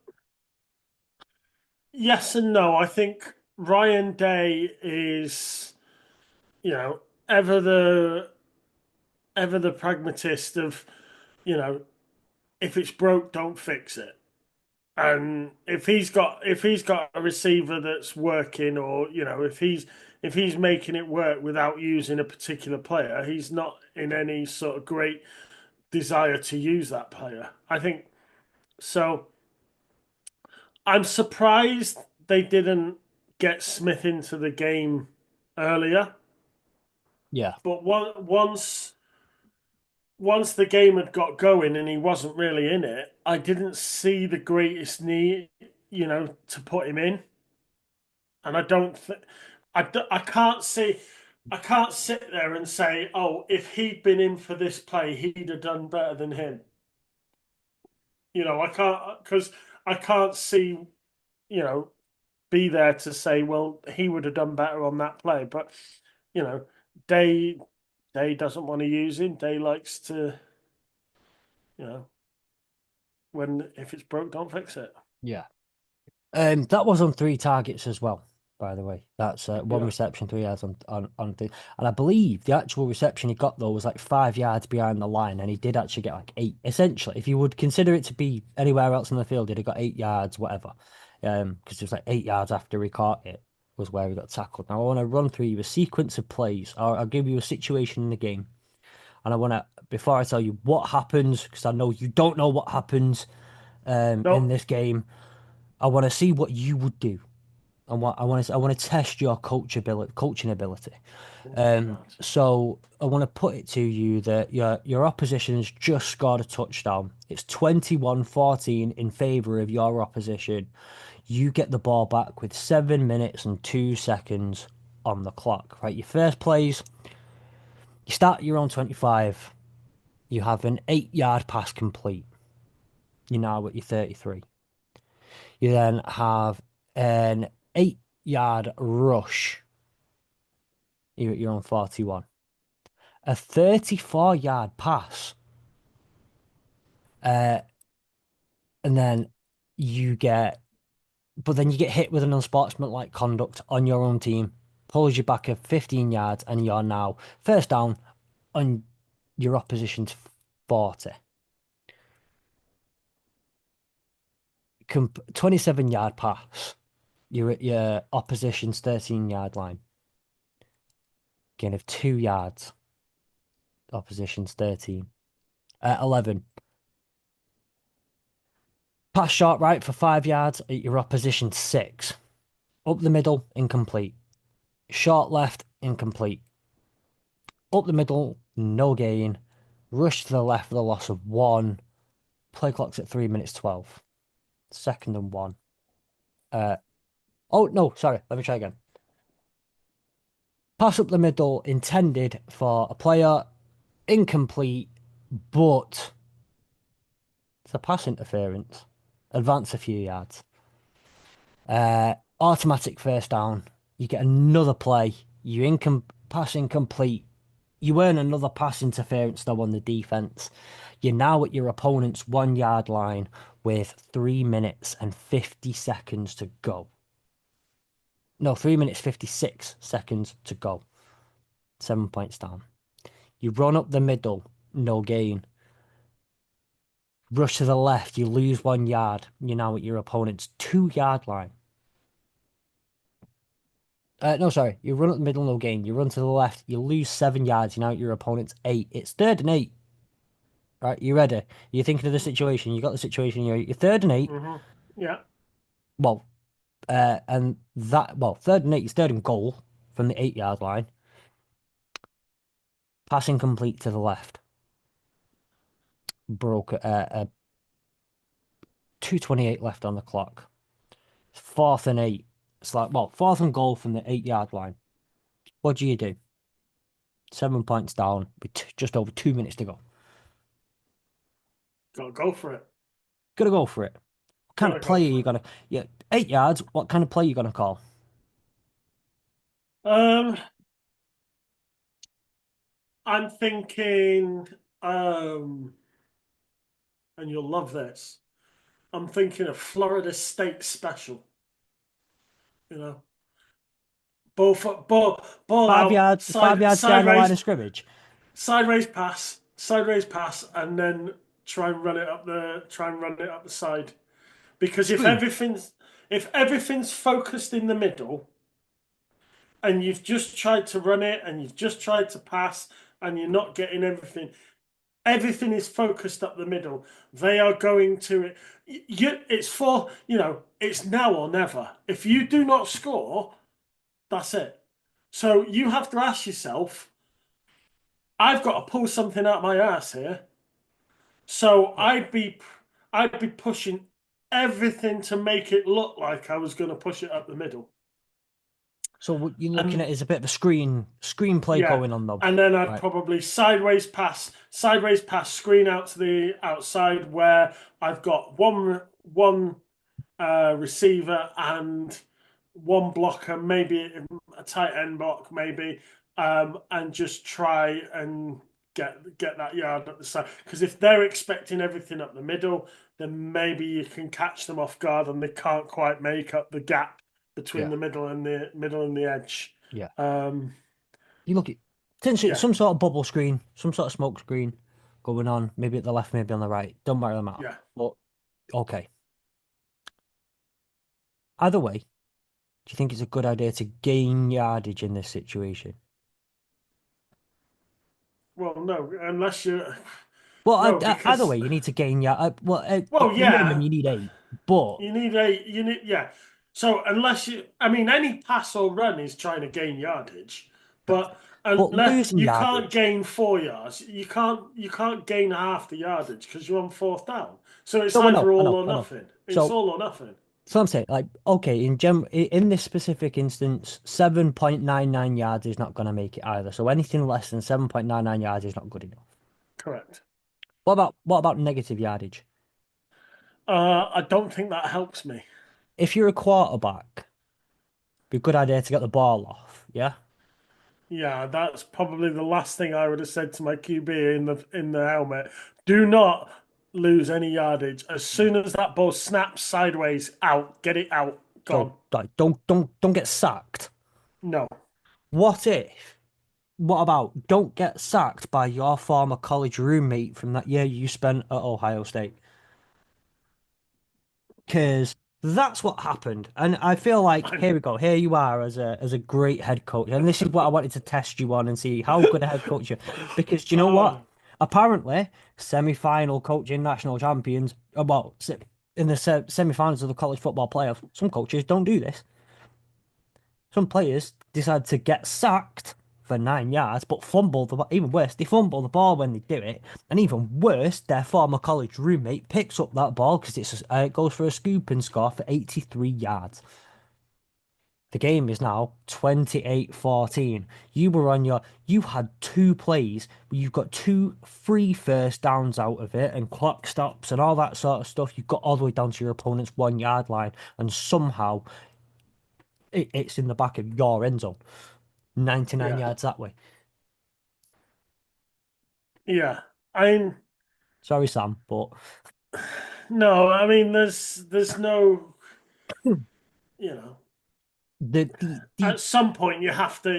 yes and no. I think Ryan Day is, you know, ever the ever the pragmatist of, you know, if it's broke, don't fix it. And if he's got a receiver that's working, or if he's making it work without using a particular player, he's not in any sort of great desire to use that player. I think so. I'm surprised they didn't get Smith into the game earlier, Yeah. but once the game had got going and he wasn't really in it, I didn't see the greatest need, to put him in. And I don't think I can't see. I can't sit there and say, "Oh, if he'd been in for this play, he'd have done better than him." I can't, because I can't see, you know, be there to say, "Well, he would have done better on that play." But you know, Day Day doesn't want to use him. Day likes to, you know, when if it's broke, don't fix it. Yeah. That was on 3 targets as well, by the way. That's one Yeah. reception, 3 yards on three. And I believe the actual reception he got though was like 5 yards behind the line, and he did actually get like eight. Essentially, if you would consider it to be anywhere else in the field, he'd have got 8 yards, whatever. Because it was like 8 yards after he caught it was where he got tackled. Now I want to run through you a sequence of plays, or I'll give you a situation in the game, and I want to before I tell you what happens, because I know you don't know what happens in No. this game. I want to see what you would do. I want to test your coaching ability. Oh, God. So I want to put it to you that your opposition's just scored a touchdown. It's 21-14 in favor of your opposition. You get the ball back with 7 minutes and 2 seconds on the clock. Right, your first plays, you start your own 25. You have an 8 yard pass complete. You're now at your 33. You then have an 8 yard rush. You're on 41. A 34-yard pass. Uh, and then you get, but then you get hit with an unsportsmanlike conduct on your own team, pulls you back at 15 yards, and you're now first down on your opposition's 40. 27-yard pass. You're at your opposition's 13-yard line. Gain of 2 yards. Opposition's 13. 11. Pass short right for 5 yards at your opposition's 6. Up the middle, incomplete. Short left, incomplete. Up the middle, no gain. Rush to the left for the loss of 1. Play clock's at 3 minutes 12. 2nd and 1. Uh, oh, no, sorry. Let me try again. Pass up the middle intended for a player, incomplete, but it's a pass interference. Advance a few yards. Automatic first down. You get another play. Pass incomplete. You earn another pass interference though on the defense. You're now at your opponent's 1 yard line with 3 minutes and 50 seconds to go. No, 3 minutes 56 seconds to go. 7 points down. You run up the middle, no gain. Rush to the left, you lose 1 yard. You're now at your opponent's 2 yard line. No, sorry. You run at the middle, no gain. You run to the left, you lose 7 yards. You're now at your opponent's 8. It's 3rd and 8. Right, you ready? You're thinking of the situation. You got the situation. You're 3rd and 8. Hmm. Yeah. Well, well, 3rd and 8 is 3rd and goal from the 8 yard line. Passing complete to the left. Broke 2:28 left on the clock. 4th and 8. It's like, well, 4th and goal from the 8 yard line. What do you do? 7 points down with just over 2 minutes to go. Gotta go for it. Gotta go for it. What kind Gotta of go play are for you it. gonna? Yeah, 8 yards. What kind of play are you gonna call? Um, I'm thinking, um, and you'll love this. I'm thinking of Florida State special. You know, ball Five out, yards. 5 yards behind the line of scrimmage. sideways pass, and then try and run it up the side. Because Screen. if everything's focused in the middle, and you've just tried to run it, and you've just tried to pass, and you're not getting everything. Everything is focused up the middle. They are going to it. It's it's now or never. If you do not score, that's it. So you have to ask yourself, I've got to pull something out my ass here. So Yeah. I'd be pushing everything to make it look like I was going to push it up the middle. So what you're looking And at is a bit of a screenplay yeah, going on though. and then I'd Right. probably sideways pass, screen out to the outside where I've got one receiver and one blocker, maybe a tight end block, maybe, and just try and get that yard up the side. Because if they're expecting everything up the middle, then maybe you can catch them off guard and they can't quite make up the gap between Yeah. the middle and the edge. Yeah. Um, You look at potentially yeah, some sort of bubble screen, some sort of smoke screen going on, maybe at the left, maybe on the right. Don't matter the matter. yeah. But okay. Either way, do you think it's a good idea to gain yardage in this situation? Well, no, unless you Well, no, either way, because you need to gain yard. Well, well, at the minimum, yeah, you need 8. But you need yeah. So unless I mean, any pass or run is trying to gain yardage, that's but but unless losing you can't yardage. gain 4 yards, you can't gain half the yardage because you're on fourth down. So it's No, I either know, I all know, or I know. nothing. It's So, all or nothing. so I'm saying, like, okay, in this specific instance, 7.99 yards is not going to make it either. So anything less than 7.99 yards is not good enough. Correct. What about negative yardage? I don't think that helps me. If you're a quarterback, be a good idea to get the ball off. Yeah. Yeah, that's probably the last thing I would have said to my QB in the helmet. Do not lose any yardage. As soon as that ball snaps sideways, out, get it out, So gone. like, don't get sacked. No. What if? What about don't get sacked by your former college roommate from that year you spent at Ohio State? Because that's what happened. And I feel like I here we go. Here you are as a great head coach, and this is what I wanted to test you on and see how good a head coach you. Because do you know what? oh, Apparently, semi-final coaching national champions. Well, in the semi-finals of the college football playoffs, some coaches don't do this. Some players decide to get sacked for 9 yards, but fumble the even worse, they fumble the ball when they do it, and even worse, their former college roommate picks up that ball because it goes for a scoop and score for 83 yards. The game is now 28-14. You had 2 plays where you've got 2 free first downs out of it and clock stops and all that sort of stuff. You've got all the way down to your opponent's 1 yard line, and somehow it's in the back of your end zone. 99 yeah, yards that way. yeah. I mean, Sorry, Sam, but no. I mean, there's no, you know. the At some point, you have to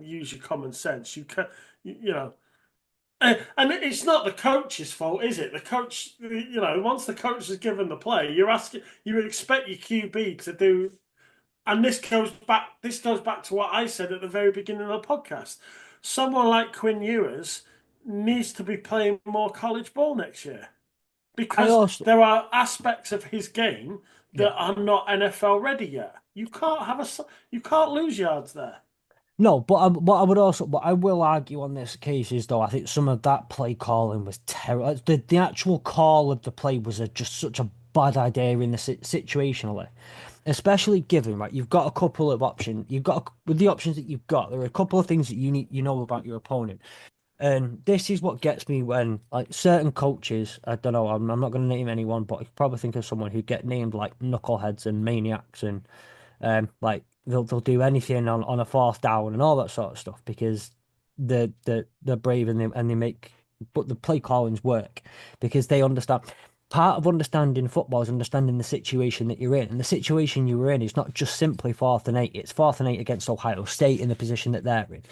use your common sense. You can, you know. And it's not the coach's fault, is it? The coach, once the coach has given the play, you expect your QB to do And this goes back to what I said at the very beginning of the podcast. Someone like Quinn Ewers needs to be playing more college ball next year I because also, there are aspects of his game yeah. that are not NFL ready yet. You can't lose yards there. No, but what I would also, what I will argue on this case is though, I think some of that play calling was terrible. The actual call of the play was just such a bad idea in the situationally, especially given right, you've got a couple of options. With the options that you've got, there are a couple of things that you know about your opponent, and this is what gets me when like certain coaches, I don't know, I'm not going to name anyone, but I could probably think of someone who get named like knuckleheads and maniacs and like they'll do anything on a fourth down and all that sort of stuff because they're brave and they make but the play callings work because they understand. Part of understanding football is understanding the situation that you're in. And the situation you were in is not just simply 4th and 8, it's 4th and 8 against Ohio State in the position that they're in.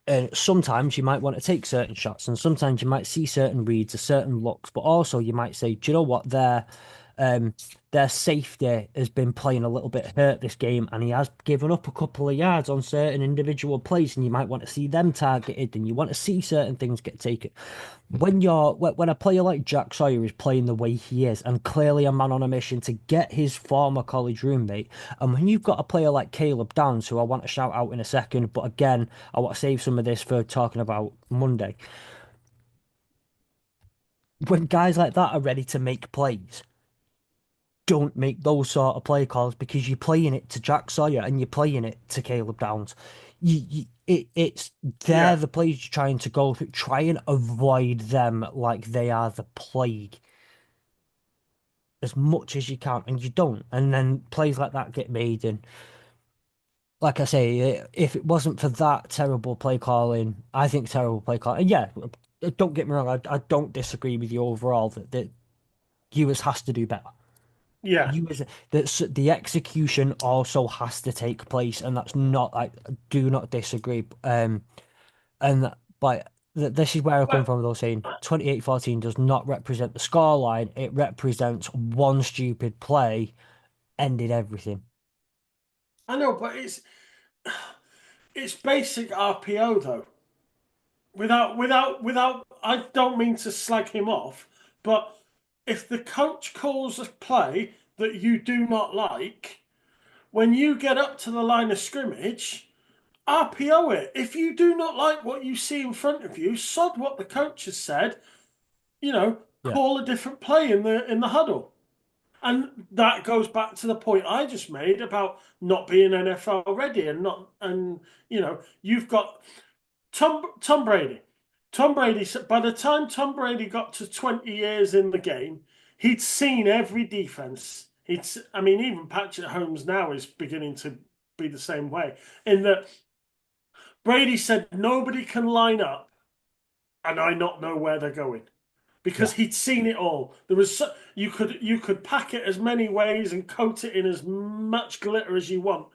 And sometimes you might want to take certain shots, and sometimes you might see certain reads or certain looks, but also you might say, do you know what, um their safety has been playing a little bit hurt this game, and he has given up a couple of yards on certain individual plays, and you might want to see them targeted, and you want to see certain things get taken. When a player like Jack Sawyer is playing the way he is, and clearly a man on a mission to get his former college roommate, and when you've got a player like Caleb Downs, who I want to shout out in a second, but again, I want to save some of this for talking about Monday. When guys like that are ready to make plays, don't make those sort of play calls because you're playing it to Jack Sawyer and you're playing it to Caleb Downs. It's they're Yeah, the plays you're trying to go through. Try and avoid them like they are the plague as much as you can, and you don't. And then plays like that get made. And like I say, if it wasn't for that terrible play calling, I think terrible play calling. Yeah, don't get me wrong. I don't disagree with you overall that US has to do better. yeah. The execution also has to take place, and that's not I do not disagree. And but this is where I come But from though, saying 28-14 does not represent the scoreline. It represents one stupid play ended everything. I know, but it's basic RPO though. Without I don't mean to slag him off, but if the coach calls a play that you do not like, when you get up to the line of scrimmage, RPO it. If you do not like what you see in front of you, sod what the coach has said, Yeah, call a different play in the huddle. And that goes back to the point I just made about not being NFL ready and not and you've got Tom Brady. Tom Brady, by the time Tom Brady got to 20 years in the game, he'd seen every defense. I mean, even Patrick Holmes now is beginning to be the same way. In that Brady said nobody can line up and I not know where they're going yeah, because he'd seen it all. You could pack it as many ways and coat it in as much glitter as you want,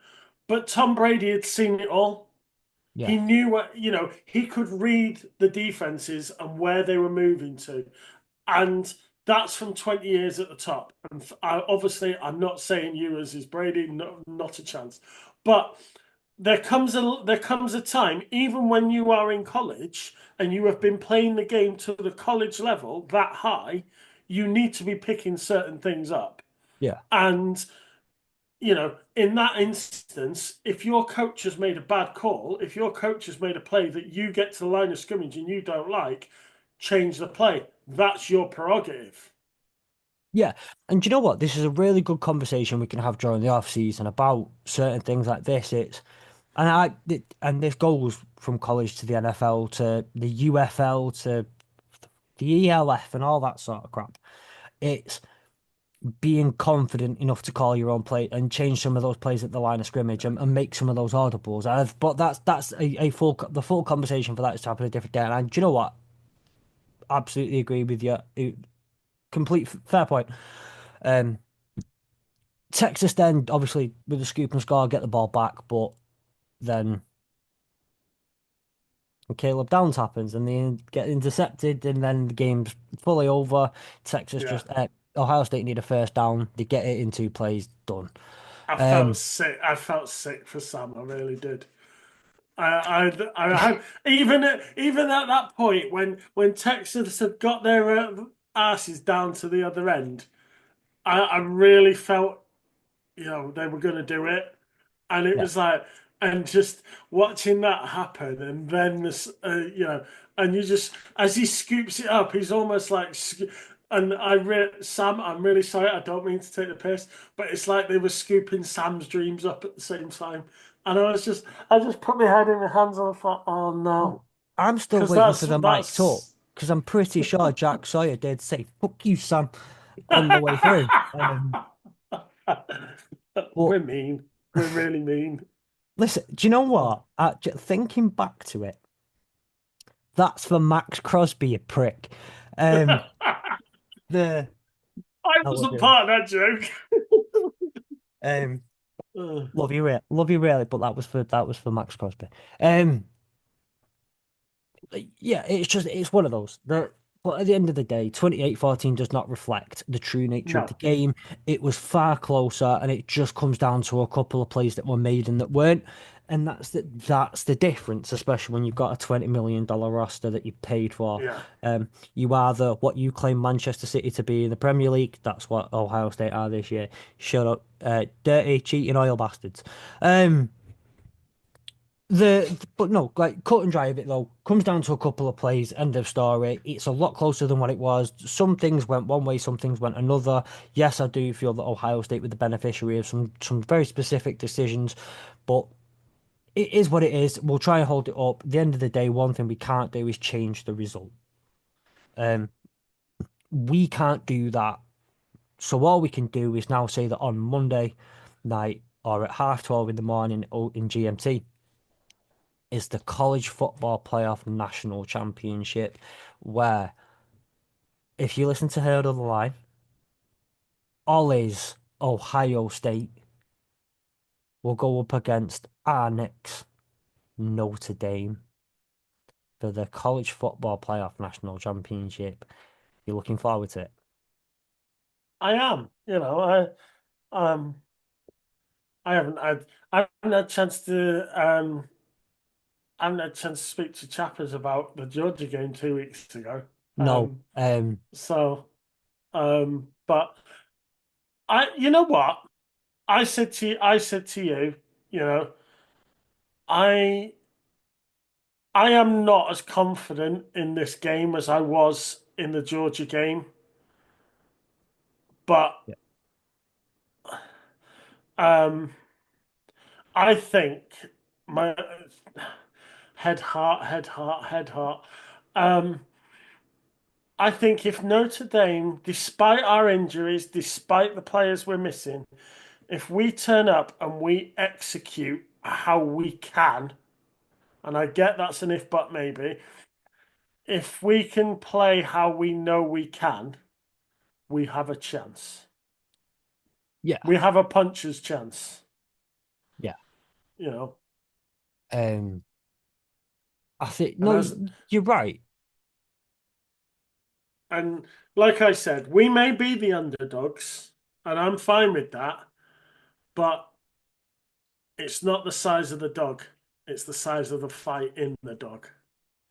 but Tom Brady had seen it all. yeah, He knew he could read the defenses and where they were moving to. And that's from 20 years at the top. And obviously, I'm not saying you as is Brady, not a chance. But there comes a time, even when you are in college and you have been playing the game to the college level that high, you need to be picking certain things up. yeah. And in that instance, if your coach has made a bad call, if your coach has made a play that you get to the line of scrimmage and you don't like, change the play. That's your prerogative. Yeah, and do you know what? This is a really good conversation we can have during the off season about certain things like this. And this goes from college to the NFL to the UFL to the ELF and all that sort of crap. It's being confident enough to call your own play and change some of those plays at the line of scrimmage and make some of those audibles. But that's a the full conversation for that is to happen a different day. And do you know what? Absolutely agree with you. Complete fair point. Um, Texas then obviously with the scoop and score get the ball back, but then Caleb Downs happens and they get intercepted, and then the game's fully over. Texas Yeah. just Ohio State need a first down. They get it in 2 plays, done. I felt sick. I felt sick for Sam. I really did. I had even at that point when Texans had got their asses down to the other end, I really felt they were going to do it, and it Yeah. was like, and just watching that happen, and then this, and you just as he scoops it up, he's almost like. And Sam, I'm really sorry. I don't mean to take the piss, but it's like they were scooping Sam's dreams up at the same time. And I just put my head in my hands and I thought, oh no, Well, I'm still because waiting for the mic talk that's because I'm pretty sure Jack Sawyer did say "fuck you, Sam" on the way through. But we're mean. We're really mean. listen, do you know what? Thinking back to it, that's for Max Crosby, you prick. Um, the I I love wasn't you. part of that joke. Um, Uh, love you really, but that was for Max Crosby. Um, yeah, it's one of those. But at the end of the day, 28-14 does not reflect the true nature of the no, game. It was far closer, and it just comes down to a couple of plays that were made and that weren't. And that's the difference, especially when you've got a $20 million roster that you paid for. yeah. You are what you claim Manchester City to be in the Premier League. That's what Ohio State are this year. Shut up, dirty, cheating oil bastards. Um, but no, like cut and dry of it though, comes down to a couple of plays, end of story. It's a lot closer than what it was. Some things went one way, some things went another. Yes, I do feel that Ohio State were the beneficiary of some very specific decisions, but it is what it is. We'll try and hold it up. At the end of the day, one thing we can't do is change the result. Um, we can't do that. So all we can do is now say that on Monday night or at 12:30 in the morning in GMT is the College Football Playoff National Championship, where if you listen to Heard of the Line, Ollie's Ohio State will go up against our next Notre Dame for the College Football Playoff National Championship. You're looking forward to it? I am. I haven't had a chance to I haven't had a chance to speak to Chappers about the Georgia game 2 weeks ago. No. So but you know what? I said to you, you know, I I am not as confident in this game as I was in the Georgia game, but Yeah. um I think my head, heart. Um, I think if Notre Dame, despite our injuries, despite the players we're missing, if we turn up and we execute how we can, and I get that's an if but maybe, if we can play how we know we can, we have a chance. Yeah. We have a puncher's chance, Yeah. you know. Um, I think And no, as you're right. and like I said, we may be the underdogs, and I'm fine with that, but it's not the size of the dog; it's the size of the fight in the dog,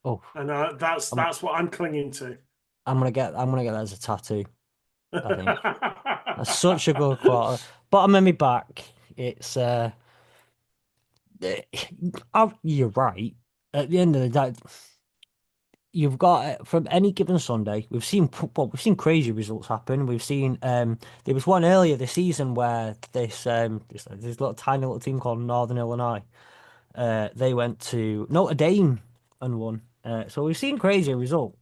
Oh, and I'm that's what I'm clinging to. I'm gonna get that as a tattoo. I think that's such a good quarter. Bottom of my back. It's you're right. At the end of the day, you've got from any given Sunday, we've seen crazy results happen. We've seen there was one earlier this season where this little tiny little team called Northern Illinois, they went to Notre Dame and won. So we've seen crazy results.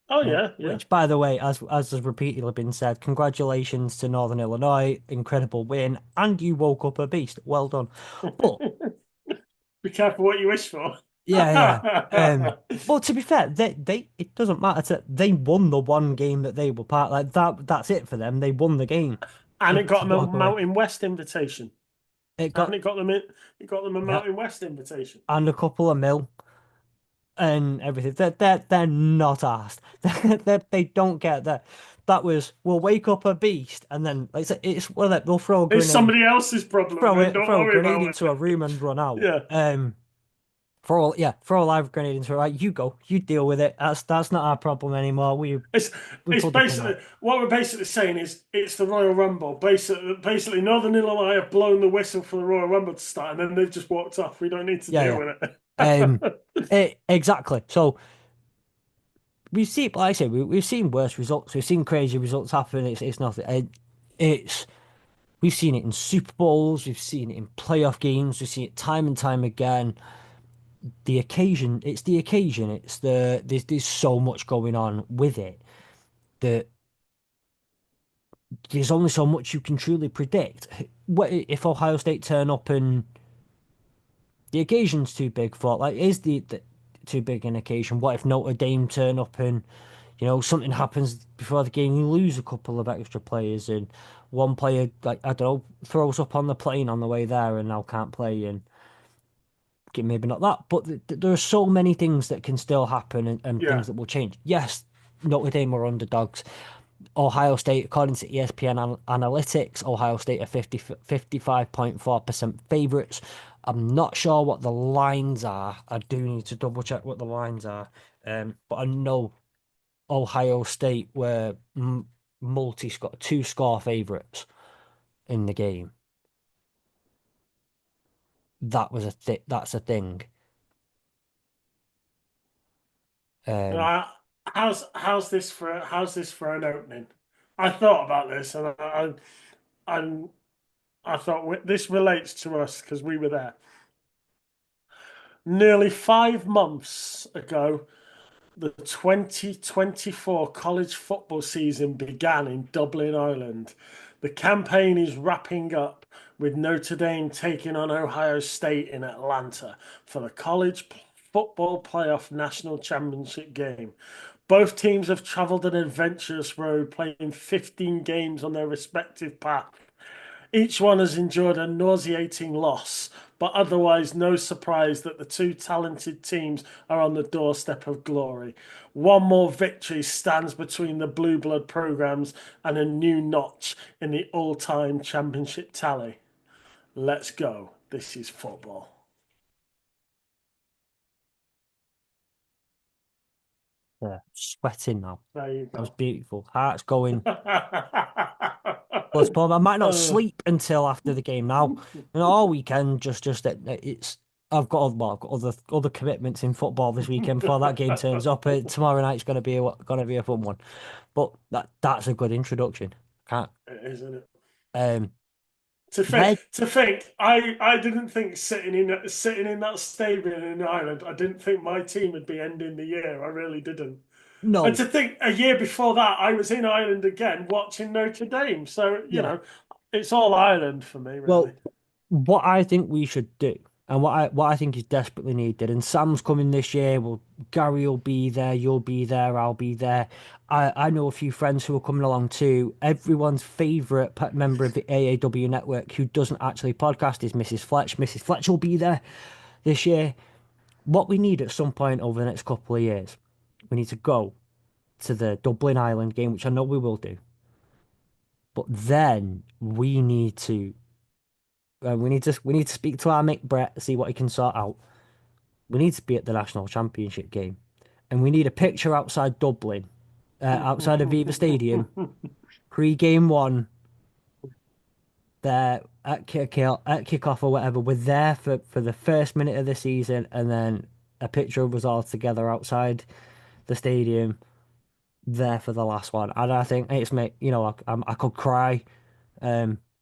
Oh yeah, yeah. Which, by the way, as has repeatedly been said, congratulations to Northern Illinois, incredible win, and you woke up a beast. Well done. But Be careful what you wish for. yeah, yeah. But to be fair, they it doesn't matter they won the one game that they were part like that. That's it for them. They won the game And it got to them a walk away. Mountain West invitation. It And got it got them a yeah, Mountain West invitation. and a couple of mil and everything. They're not asked. They don't get that. That was we'll wake up a beast, and then it's well they'll throw a It's grenade, somebody else's problem, then don't throw a worry grenade about into a room and run out. it. Throw a live grenade into it. Right, you go, you deal with it. That's not our problem anymore. It's We it's pulled the pin basically out. what we're basically saying is it's the Royal Rumble. Basically, Northern Illinois have blown the whistle for the Royal Rumble to start, and then they've just walked off. We don't need to Yeah, deal yeah. with Um, it. exactly. So we've seen, like I said, we've seen worse results. We've seen crazy results happen. It's nothing. It's we've seen it in Super Bowls. We've seen it in playoff games. We've seen it time and time again. The occasion. It's the occasion. There's so much going on with it that there's only so much you can truly predict. What if Ohio State turn up and the occasion's too big for like is the too big an occasion? What if Notre Dame turn up and something happens before the game, you lose a couple of extra players and one player like I don't know throws up on the plane on the way there and now can't play and maybe not that, but there are so many things that can still happen and Yeah, things that will change. Yes, Notre Dame are underdogs. Ohio State, according to ESPN Analytics, Ohio State are 55.4% favorites. I'm not sure what the lines are. I do need to double check what the lines are. But I know Ohio State were multi-score, two score favorites in the game. That's a thing. Um, uh, how's this for an opening? I thought about this, and I, I thought this relates to us because we were there nearly 5 months ago. The 2024 college football season began in Dublin, Ireland. The campaign is wrapping up with Notre Dame taking on Ohio State in Atlanta for the college football playoff national championship game. Both teams have traveled an adventurous road, playing 15 games on their respective path. Each one has endured a nauseating loss, but otherwise no surprise that the two talented teams are on the doorstep of glory. One more victory stands between the Blue Blood programs and a new notch in the all-time championship tally. Let's go. This is football. yeah, sweating now. There you That was go. beautiful. Heart's going. Blood's pumping. I might not Uh, sleep until after the game now. All weekend, just it's. I've got other commitments in football this weekend before that game turns up. Tomorrow night's gonna be a fun one. But that's a good introduction. Can't Isn't it? um To think, red to think, I didn't think sitting in that stadium in Ireland, I didn't think my team would be ending the year. I really didn't. And no to think a year before that, I was in Ireland again watching Notre Dame. So, yeah. it's all Ireland for me, really. Well, what I think we should do, and what I think is desperately needed, and Sam's coming this year. Well, Gary will be there, you'll be there, I'll be there. I know a few friends who are coming along too. Everyone's favourite member of the AAW network who doesn't actually podcast is Mrs. Fletch. Mrs. Fletch will be there this year. What we need at some point over the next couple of years, we need to go to the Dublin Island game, which I know we will do. But then we need to speak to our mate Brett, see what he can sort out. We need to be at the national championship game, and we need a picture outside Dublin, outside of Viva Stadium, pre-game one. There at kickoff or whatever. We're there for the first minute of the season, and then a picture of us all together outside the stadium, there for the last one. And I think it's made, I could cry,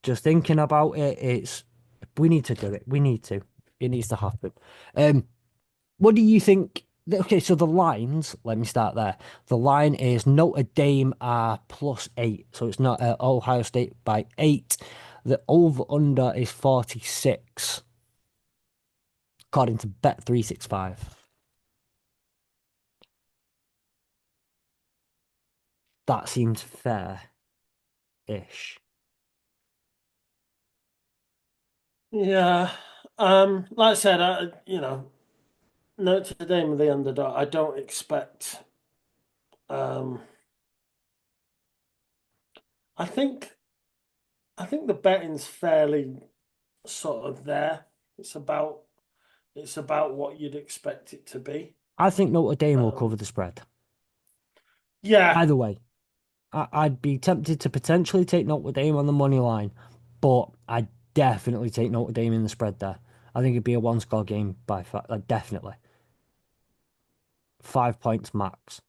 just thinking about it. We need to do it. We need to. It needs to happen. Um, what do you think? Okay, so the lines, let me start there. The line is Notre Dame are +8, so it's not Ohio State by 8. The over under is 46, according to Bet365. That seems fair-ish. Yeah. Like I said, Notre Dame are the underdog. I don't expect um I think I think the betting's fairly sort of there. It's about it's about what you'd expect it to be. I think Notre Dame will Um, cover the spread. yeah, Either way, I'd be tempted to potentially take Notre Dame on the money line, but I'd definitely take Notre Dame in the spread there. I think it'd be a one-score game by definitely 5 points max.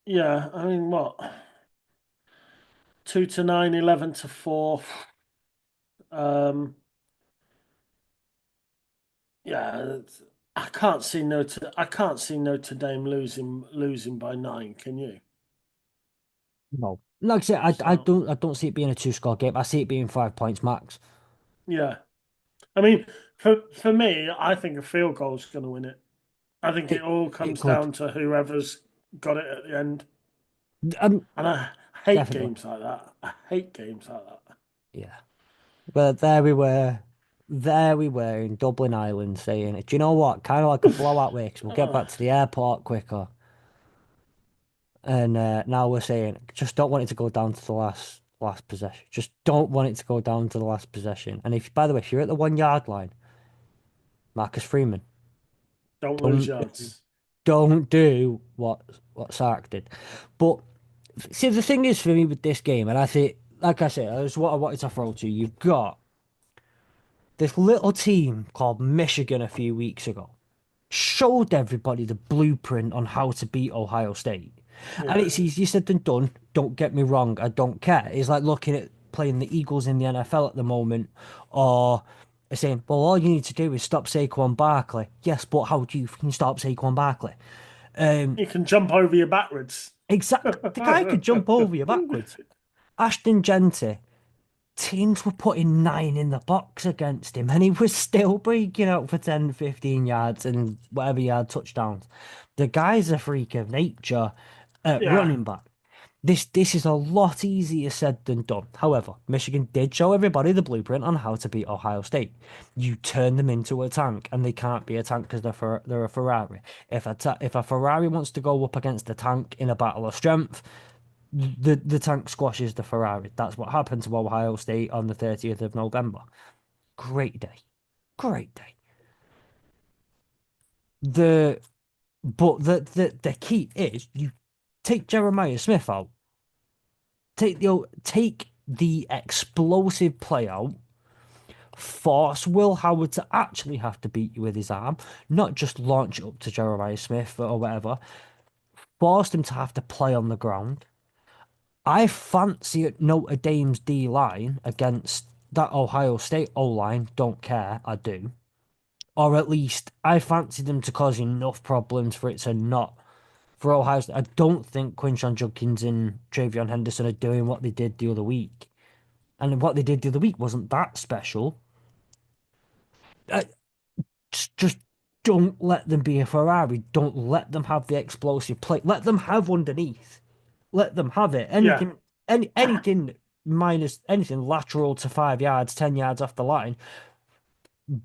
yeah. I mean, what 2 to 9, 11 to 4. Um, yeah, I can't see Notre Dame losing by 9. Can you? No, like I said, So I don't see it being a two-score game. I see it being 5 points max. yeah, I mean, for me, I think a field goal is going to win it. I think it It all it comes could, down to whoever's got it at the end. um, And I hate definitely, games like that. I hate games like that. yeah. But there we were in Dublin, Ireland, saying, "Do you know what? Kind of like a blowout way, 'cause we'll get Uh, back to the airport quicker." And now we're saying, just don't want it to go down to the last possession. Just don't want it to go down to the last possession. And if, by the way, if you're at the 1 yard line, Marcus Freeman, don't lose don't yards. don't do what Sark did. But see, the thing is for me with this game, and I think, like I said, that's what I wanted to throw to you. You've got this little team called Michigan a few weeks ago. Showed everybody the blueprint on how to beat Ohio State. And Yeah, it's easier said than done. Don't get me wrong, I don't care. It's like looking at playing the Eagles in the NFL at the moment, or saying, well, all you need to do is stop Saquon Barkley. Yes, but how do you fucking stop Saquon Barkley? you can jump over you backwards. The guy could jump over you backwards. Ashton Genty, teams were putting 9 in the box against him, and he was still breaking out for 10, 15 yards and whatever yard touchdowns. The guy's a freak of nature at Yeah, running back. This is a lot easier said than done. However, Michigan did show everybody the blueprint on how to beat Ohio State. You turn them into a tank, and they can't be a tank because they're a Ferrari. If a Ferrari wants to go up against a tank in a battle of strength, the tank squashes the Ferrari. That's what happened to Ohio State on the 30th of November. Great day. Great day. The the key is you take Jeremiah Smith out. Take the explosive play out. Force Will Howard to actually have to beat you with his arm, not just launch it up to Jeremiah Smith or whatever. Forced him to have to play on the ground. I fancy Notre Dame's D line against that Ohio State O line. Don't care, I do. Or at least I fancy them to cause enough problems for it to not for Ohio State. I don't think Quinshon Judkins and Treyveon Henderson are doing what they did the other week. And what they did the other week wasn't that special. Uh, just don't let them be a Ferrari. Don't let them have the explosive play. Let them have underneath. Let them have it. yeah, Anything minus anything lateral to 5 yards, 10 yards off the line.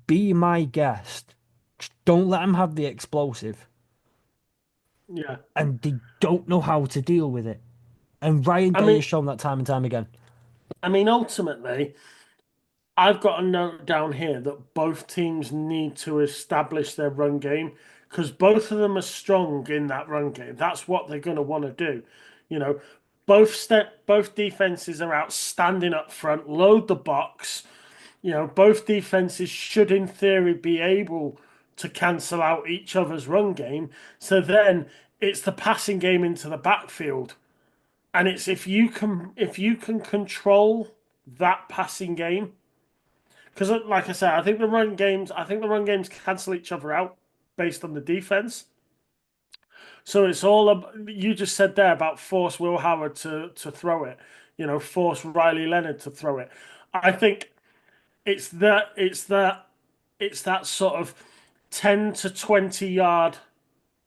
Be my guest. Just don't let them have the explosive. yeah. And they don't know how to deal with it. And Ryan I Day has mean, shown that time and time again. ultimately, I've got a note down here that both teams need to establish their run game because both of them are strong in that run game. That's what they're going to want to do. You know, both defenses are outstanding up front, load the box. You know, both defenses should, in theory, be able to cancel out each other's run game. So then it's the passing game into the backfield, and it's if you can control that passing game because, like I said, I think the run games cancel each other out based on the defense. So it's all you just said there about force Will Howard to throw it. You know, force Riley Leonard to throw it. I think it's that sort of 10 to 20 yard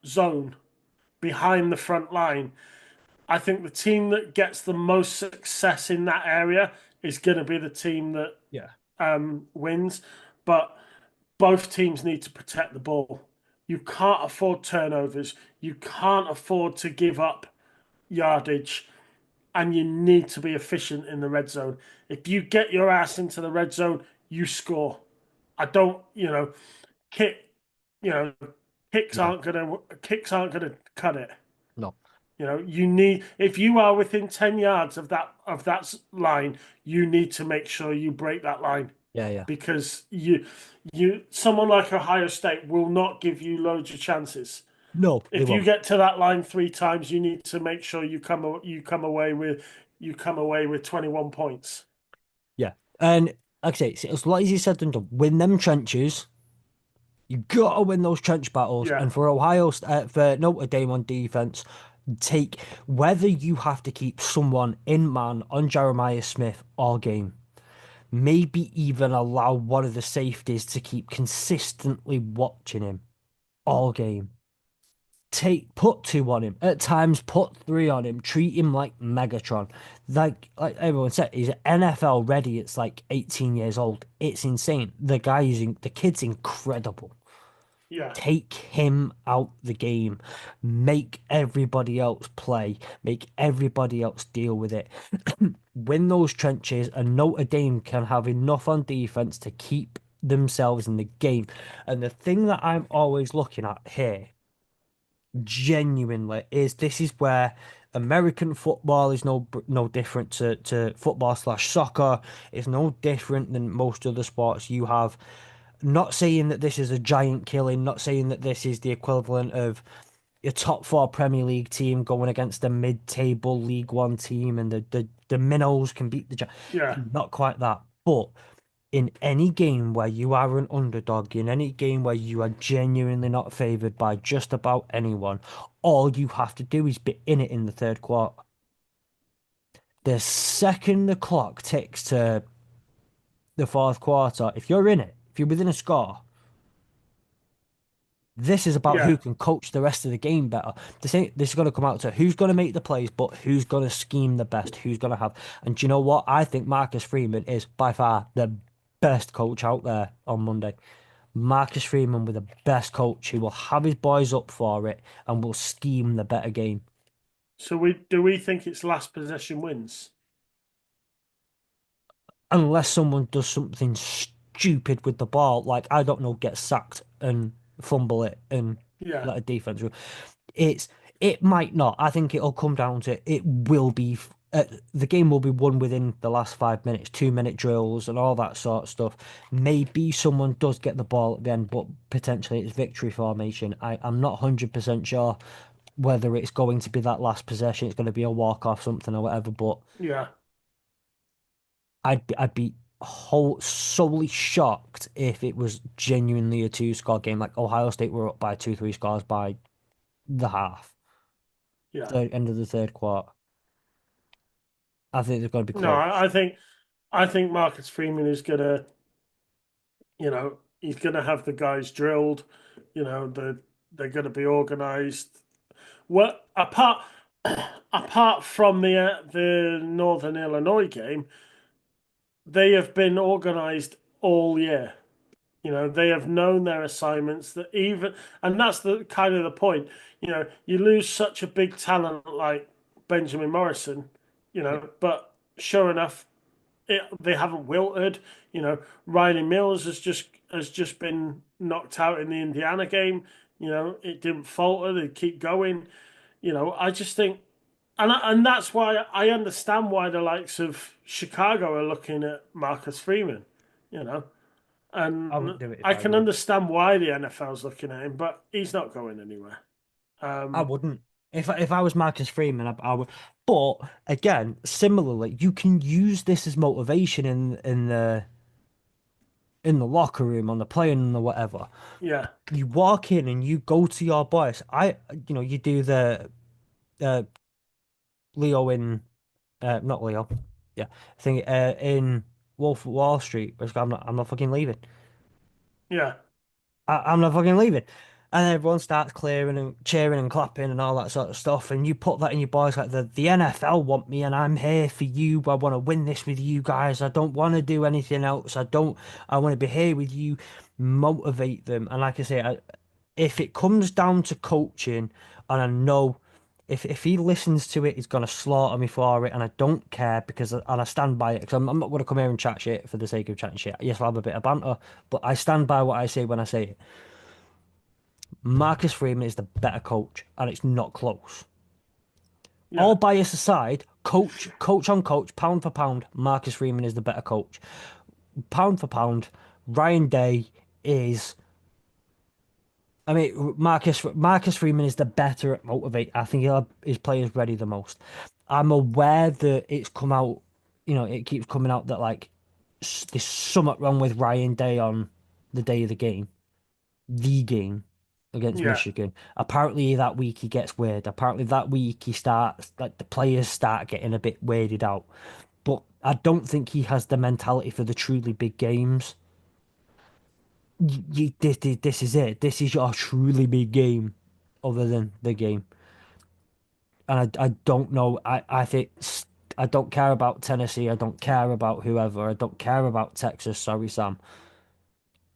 zone behind the front line. I think the team that gets the most success in that area is going to be the team that Yeah. wins. But both teams need to protect the ball. You can't afford turnovers. You can't afford to give up yardage, and you need to be efficient in the red zone. If you get your ass into the red zone, you score. I don't, kick, you know, Yeah. kicks aren't gonna cut it. No. You need if you are within 10 yards of that line, you need to make sure you break that line Yeah, yeah. because someone like Ohio State will not give you loads of chances. No, they If you won't. get to that line three times, you need to make sure you come away with 21 points. Yeah. And like I say, it's a lot easier said than done. Win them trenches. You gotta win those trench battles. Yeah, And for Notre Dame on defense, take whether you have to keep someone in man on Jeremiah Smith all game. Maybe even allow one of the safeties to keep consistently watching him all game. Put two on him. At times put three on him. Treat him like Megatron. Like everyone said, he's NFL ready. It's like 18 years old. It's insane. The kid's incredible. yeah. Take him out the game. Make everybody else play. Make everybody else deal with it. Win those trenches, and Notre Dame can have enough on defense to keep themselves in the game. And the thing that I'm always looking at here genuinely is this is where American football is no different to football slash soccer. It's no different than most other sports you have. Not saying that this is a giant killing, not saying that this is the equivalent of a top four Premier League team going against a mid-table League One team and the minnows can beat Yeah. not quite that. But in any game where you are an underdog, in any game where you are genuinely not favoured by just about anyone, all you have to do is be in it in the third quarter. The second the clock ticks to the fourth quarter, if you're in it, if you're within a score, this is about Yeah. who can coach the rest of the game better. This is going to come out to who's going to make the plays, but who's going to scheme the best, who's going to have. And do you know what? I think Marcus Freeman is by far the best coach out there on Monday. Marcus Freeman with the best coach who will have his boys up for it and will scheme the better game. So we think it's last possession wins? Unless someone does something stupid with the ball, like I don't know, get sacked and fumble it and Yeah. let a defense. It's it might not. I think it'll come down to it will be the game will be won within the last 5 minutes, 2 minute drills and all that sort of stuff. Maybe someone does get the ball at the end, but potentially it's victory formation. I'm not 100% sure whether it's going to be that last possession. It's going to be a walk off something or whatever. But Yeah. I'd be solely shocked if it was genuinely a two-score game. Like Ohio State were up by 2, 3 scores by the half, Yeah. the end of the third quarter. I think they're going to be No, close. I think Marcus Freeman is he's gonna have the guys drilled. They're gonna be organized. Well, apart from the Northern Illinois game, they have been organized all year. They have known their assignments and that's the kind of the point. You lose such a big talent like Benjamin Morrison, Yeah. but sure enough, they haven't wilted. Riley Mills has just been knocked out in the Indiana game. It didn't falter. They keep going. I just think, and that's why I understand why the likes of Chicago are looking at Marcus Freeman. You know, I and wouldn't do it if I I can were him. understand why the NFL's looking at him, but he's not going anywhere. I Um, wouldn't. If I was Marcus Freeman, I would. But again, similarly, you can use this as motivation in the locker room, on the plane, and the whatever. yeah, You walk in and you go to your boys. You do the uh, Leo in not Leo, yeah, thing in Wolf of Wall Street. Where I'm not fucking leaving. yeah, I'm not fucking leaving. And everyone starts clearing and cheering and clapping and all that sort of stuff. And you put that in your boys like the NFL want me and I'm here for you. I want to win this with you guys. I don't want to do anything else. I want to be here with you. Motivate them. And like I say, if it comes down to coaching, and I know if he listens to it, he's gonna slaughter me for it, and I don't care and I stand by it because I'm not gonna come here and chat shit for the sake of chatting shit. Yes, I'll have a bit of banter, but I stand by what I say when I say it. Marcus Freeman is the better coach, and it's not close. Yeah, All bias aside, coach on coach, pound for pound, Marcus Freeman is the better coach. Pound for pound, Ryan Day is. I mean, Marcus Freeman is the better at motivate. I think he'll have his players ready the most. I'm aware that it's come out, it keeps coming out that like there's something wrong with Ryan Day on the day of the game against yeah, Michigan. Apparently that week he gets weird. Apparently that week he starts like the players start getting a bit weirded out. But I don't think he has the mentality for the truly big games. This is it. This is your truly big game, other than the game. And I don't know. I think I don't care about Tennessee. I don't care about whoever. I don't care about Texas. Sorry, Sam.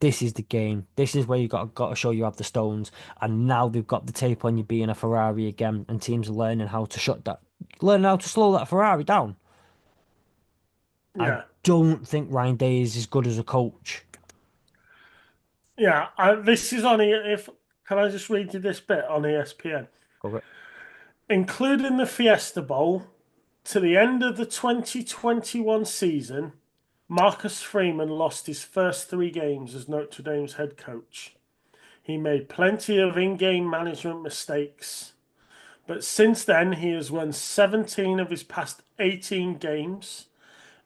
This is the game. This is where you got to show you have the stones. And now they've got the tape on you being a Ferrari again, and teams are learning how to slow that Ferrari down. I yeah, don't think Ryan Day is as good as a coach. yeah. This is on if can I just read you this bit on ESPN? Correct. Including the Fiesta Bowl, to the end of the 2021 season, Marcus Freeman lost his first three games as Notre Dame's head coach. He made plenty of in game management mistakes, but since then he has won 17 of his past 18 games.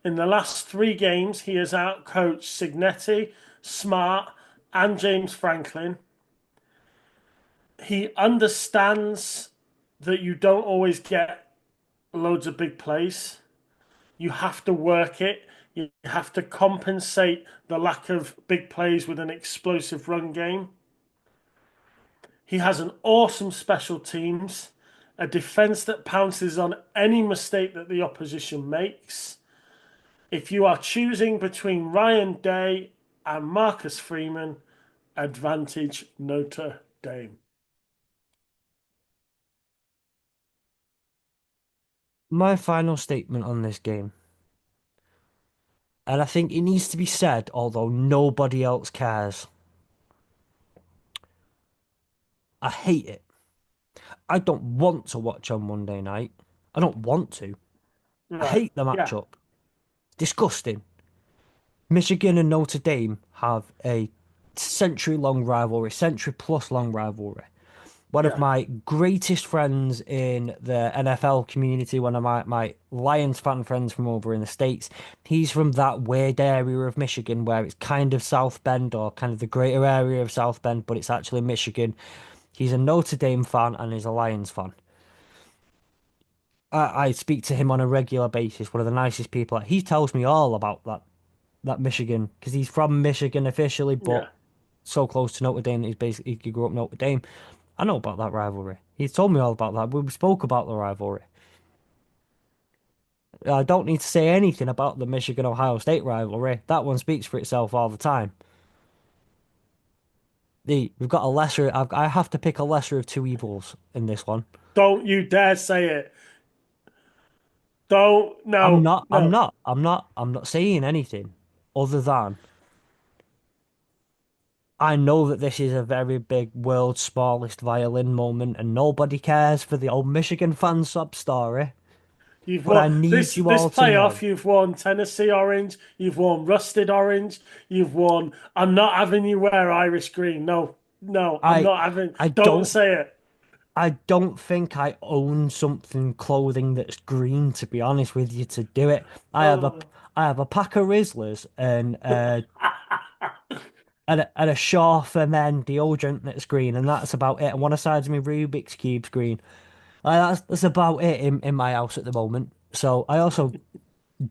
In the last three games, he has outcoached Signetti, Smart, and James Franklin. He understands that you don't always get loads of big plays. You have to work it. You have to compensate the lack of big plays with an explosive run game. He has an awesome special teams, a defense that pounces on any mistake that the opposition makes. If you are choosing between Ryan Day and Marcus Freeman, advantage Notre Dame. My final statement on this game, and I think it needs to be said, although nobody else cares. I hate it. I don't want to watch on Monday night. I don't want to. I Right. hate the Yeah. matchup. Disgusting. Michigan and Notre Dame have a century plus long rivalry. One of Yeah. my greatest friends in the NFL community, one of my Lions fan friends from over in the States, he's from that weird area of Michigan where it's kind of South Bend or kind of the greater area of South Bend, but it's actually Michigan. He's a Notre Dame fan and he's a Lions fan. I speak to him on a regular basis, one of the nicest people. He tells me all about that Michigan because he's from Michigan officially, but Yeah. so close to Notre Dame that he grew up Notre Dame. I know about that rivalry. He's told me all about that. We spoke about the rivalry. I don't need to say anything about the Michigan Ohio State rivalry. That one speaks for itself all the time. We've got a I have to pick a lesser of two evils in this one. Don't you dare say it. Don't. I'm No. not. I'm No. not. I'm not. I'm not saying anything other than I know that this is a very big world's smallest violin moment, and nobody cares for the old Michigan fan sub story. You've But I won need you this all to playoff. know. You've won Tennessee orange. You've won rusted orange. You've won. I'm not having you wear Irish green. No, no, I'm I not having. I Don't don't say it. I don't think I own something clothing that's green, to be honest with you, to do it. Oh, I have a pack of Rizzlers and a Shaw for Men deodorant that's green, and that's about it. And one of the sides of my Rubik's Cube's green. That's about it in my house at the moment. So I also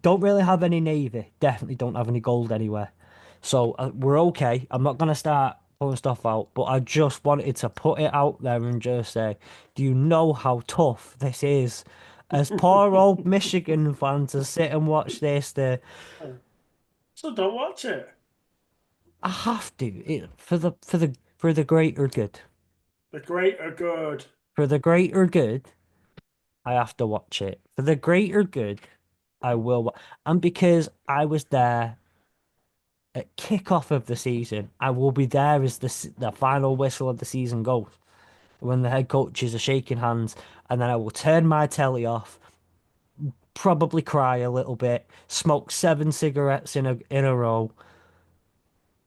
don't really have any navy. Definitely don't have any gold anywhere. So we're okay. I'm not gonna start pulling stuff out, but I just wanted to put it out there and just say, do you know how tough this is? As poor old Michigan fan to sit and watch this, so don't watch it. I have to for the greater good, The great are good. for the greater good. I have to watch it for the greater good. I will, and because I was there at kickoff of the season, I will be there as the final whistle of the season goes when the head coaches are shaking hands, and then I will turn my telly off, probably cry a little bit, smoke 7 cigarettes in a row,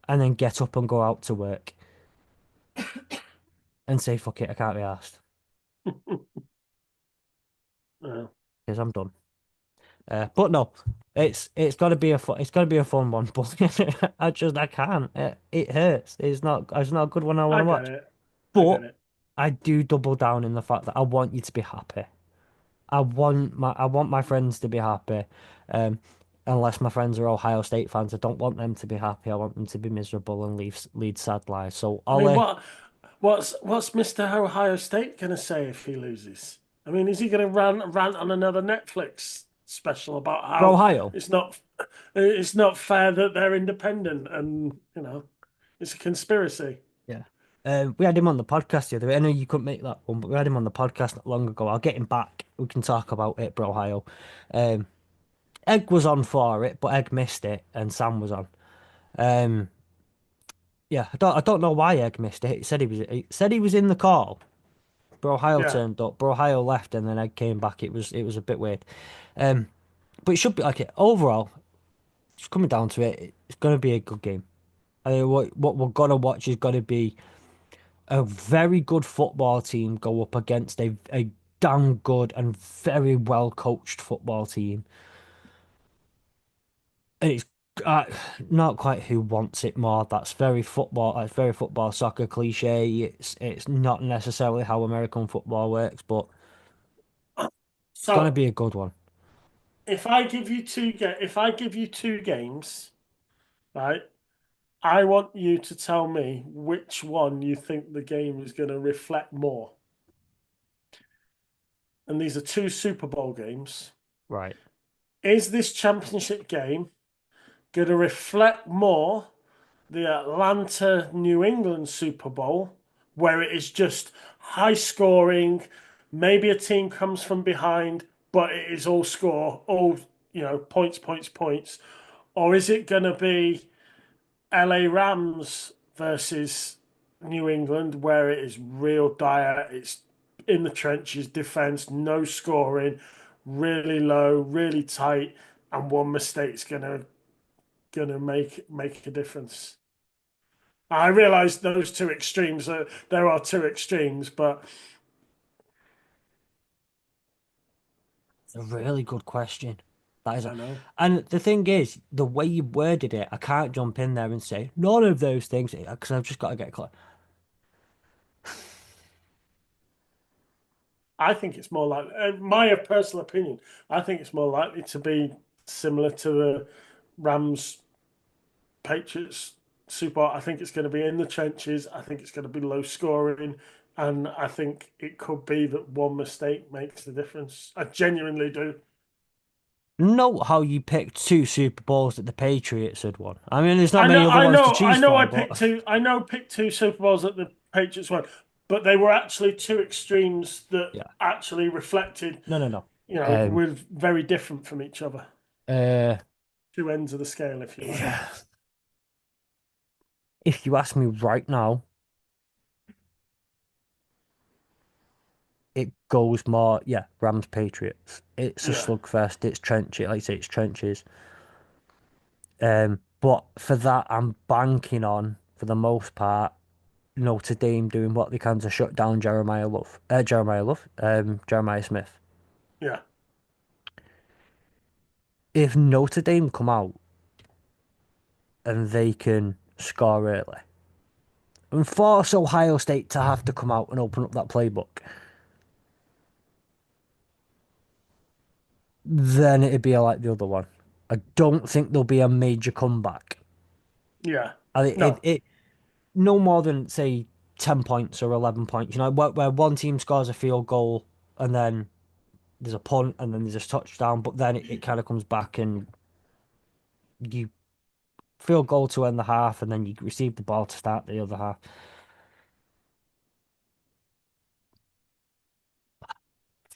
and then get up and go out to work and say fuck it, I can't be asked Yeah. because I'm done. But no, it's got to be a fun one. But I can't. It hurts. It's not a good one I want I to get watch. it. I But get it. I do double down in the fact that I want you to be happy. I want my friends to be happy. Um, unless my friends are Ohio State fans, I don't want them to be happy. I want them to be miserable and lead sad lives. So I mean, Ollie, what's Mr. Ohio State gonna say if he loses? I mean, is he gonna rant on another Netflix special about for how Ohio, it's not fair that they're independent and it's a conspiracy? yeah. We had him on the podcast the other day. I know you couldn't make that one, but we had him on the podcast not long ago. I'll get him back. We can talk about it, bro, Ohio. Um, Egg was on for it, but Egg missed it, and Sam was on. Um, yeah, I don't know why Egg missed it. He said he was in the call. Bro, Ohio Yeah. turned up. Bro, Ohio left, and then Egg came back. It was a bit weird. Um, but it should be like it overall. It's coming down to it. It's going to be a good game. I mean, what we're gonna watch is going to be a very good football team go up against a damn good and very well coached football team. And it's uh, not quite who wants it more. That's very football. That's very football soccer cliche. It's not necessarily how American football works, but it's gonna So be a good one. if I give you two games, right? I want you to tell me which one you think the game is going to reflect more. And these are two Super Bowl games. Right. Is this championship game going to reflect more the Atlanta New England Super Bowl, where it is just high scoring, maybe a team comes from behind, but it is all score, all points, points, points? Or is it going to be LA Rams versus New England, where it is real dire? It's in the trenches, defense, no scoring, really low, really tight, and one mistake's gonna make a difference. I realise those two extremes. There are two extremes, but It's a really good question. That is a, I know. and the thing is, the way you worded it, I can't jump in there and say none of those things because I've just got to get clear. I think it's more like my personal opinion. I think it's more likely to be similar to the Rams Patriots Super Bowl. I think it's going to be in the trenches. I think it's going to be low scoring. And I think it could be that one mistake makes the difference. I genuinely do. Note how you picked two Super Bowls that the Patriots had won. I mean, there's not I many know, other I ones to know, I choose know. from, but Picked two Super Bowls that the Patriots won, but they were actually two extremes that yeah, actually reflected, no, no, no. Um, were very different from each other. uh, Two ends of the scale, if you like. yeah. If you ask me right now, it goes more, yeah, Rams Patriots. It's a Yeah, slugfest. It's trenches. Like I say, it's trenches. But for that, I'm banking on, for the most part, Notre Dame doing what they can to shut down Jeremiah Smith. yeah, If Notre Dame come out and they can score early and force Ohio State to have to come out and open up that playbook, then it'd be like the other one. I don't think there'll be a major comeback. yeah. It No, no more than say 10 points or 11 points. You know, where one team scores a field goal and then there's a punt and then there's a touchdown, but then it kind of comes back and you field goal to end the half and then you receive the ball to start the other half.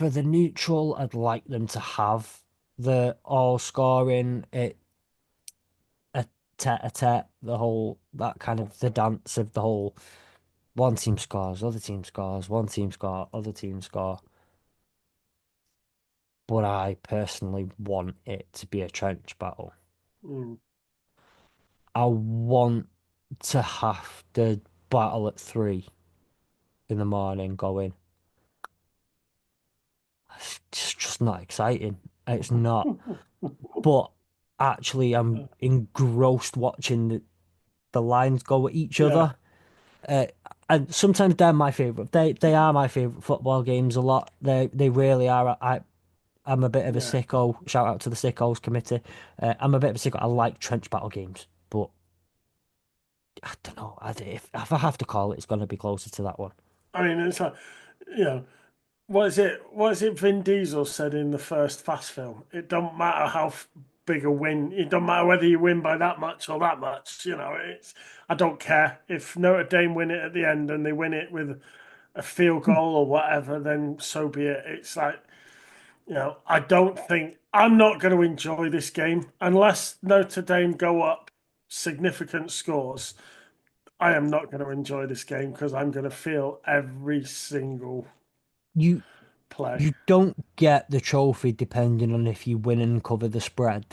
For the neutral, I'd like them to have the all scoring it a tete-a-tete, the whole that kind of the dance of the whole one team scores, other team scores, one team score, other team score. But I personally want it to be a trench battle. Mm, I want to have the battle at 3 in the morning going. It's just not exciting. It's not. But actually, I'm engrossed watching the lines go at each yeah, other. Uh, and sometimes they're my favorite. They are my favorite football games a lot. They really are. I'm a bit of a yeah. sicko. Shout out to the sickos committee. I'm a bit of a sicko. I like trench battle games, but I don't know. If I have to call it, it's going to be closer to that one. I mean, it's like, you know, what is it? What is it? Vin Diesel said in the first Fast film. It don't matter how big a win. It don't matter whether you win by that much or that much. You know, it's. I don't care if Notre Dame win it at the end and they win it with a field goal or whatever. Then so be it. It's like, I don't think I'm not going to enjoy this game unless Notre Dame go up significant scores. I am not going to enjoy this game because I'm going to feel every single You play. you don't get the trophy depending on if you win and cover the spread.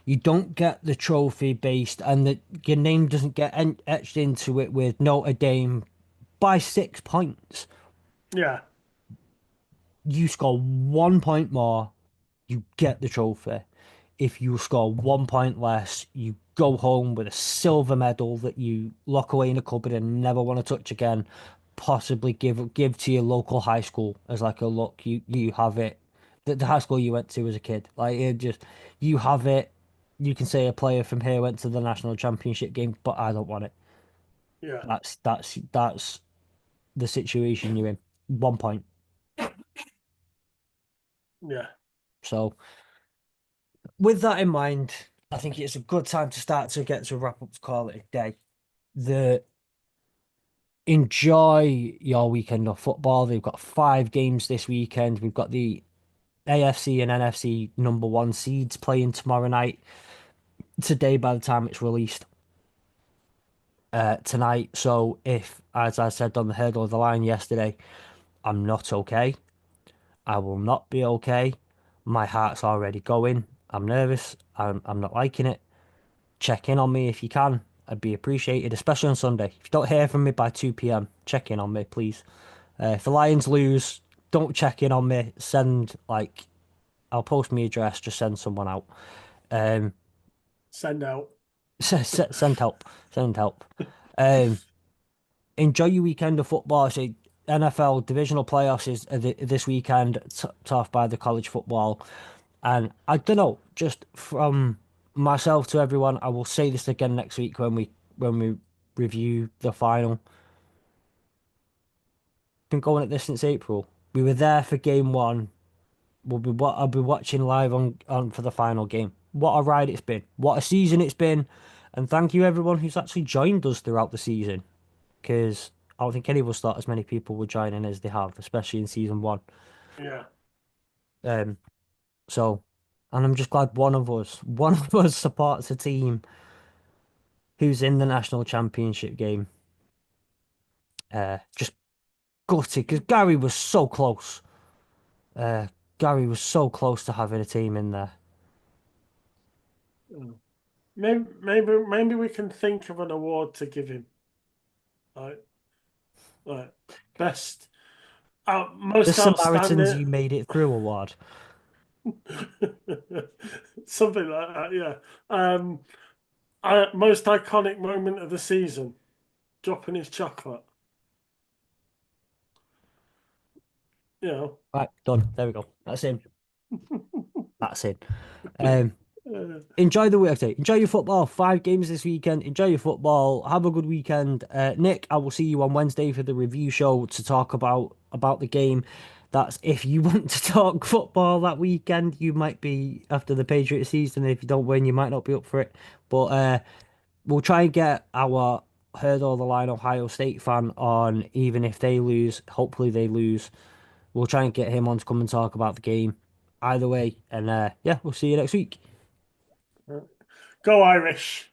You don't get the trophy based, and your name doesn't get etched into it with Notre Dame by 6 points. Yeah, You score 1 point more, you get the trophy. If you score 1 point less, you go home with a silver medal that you lock away in a cupboard and never want to touch again. Possibly give to your local high school as like a look. You have it. The high school you went to as a kid, like it just you have it. You can say a player from here went to the national championship game, but I don't want it. yeah, That's the situation you're in. 1 point. yeah. So with that in mind, I think it's a good time to start to get to wrap up to call it a day. The Enjoy your weekend of football. They've got 5 games this weekend. We've got the AFC and NFC number one seeds playing tomorrow night. Today, by the time it's released, tonight. So if, as I said on the hurdle of the line yesterday, I'm not okay. I will not be okay. My heart's already going. I'm nervous. I'm not liking it. Check in on me if you can. I'd be appreciated, especially on Sunday. If you don't hear from me by 2 p.m., check in on me, please. If the Lions lose, don't check in on me. I'll post my address, just send someone out. Um, Send out. send help. Send help. Um, enjoy your weekend of football. So NFL divisional playoffs is this weekend, tough by the college football. And I don't know, just from myself to everyone, I will say this again next week when we review the final. Been going at this since April. We were there for game one. I'll be watching live on for the final game. What a ride it's been. What a season it's been. And thank you everyone who's actually joined us throughout the season. Because I don't think any of us thought as many people were joining as they have, especially in season one. Yeah, Um, so, and I'm just glad one of us supports a team who's in the national championship game. Just gutted because Gary was so close. Uh, Gary was so close to having a team in there. mm. Maybe we can think of an award to give him. Like, like best, The most Samaritans outstanding, You Made It Through award. something like that. Yeah. Um, most iconic moment of the season, dropping his chocolate. You know. Right, done. There we go. That's in. That's in. Um, enjoy the week. Enjoy your football. 5 games this weekend. Enjoy your football. Have a good weekend. Nick, I will see you on Wednesday for the review show to talk about the game. That's if you want to talk football that weekend. You might be after the Patriots season. If you don't win, you might not be up for it. But we'll try and get our Heard All the Line Ohio State fan on, even if they lose. Hopefully they lose. we'll try and get him on to come and talk about the game. Either way, and yeah, we'll see you next week. Go Irish.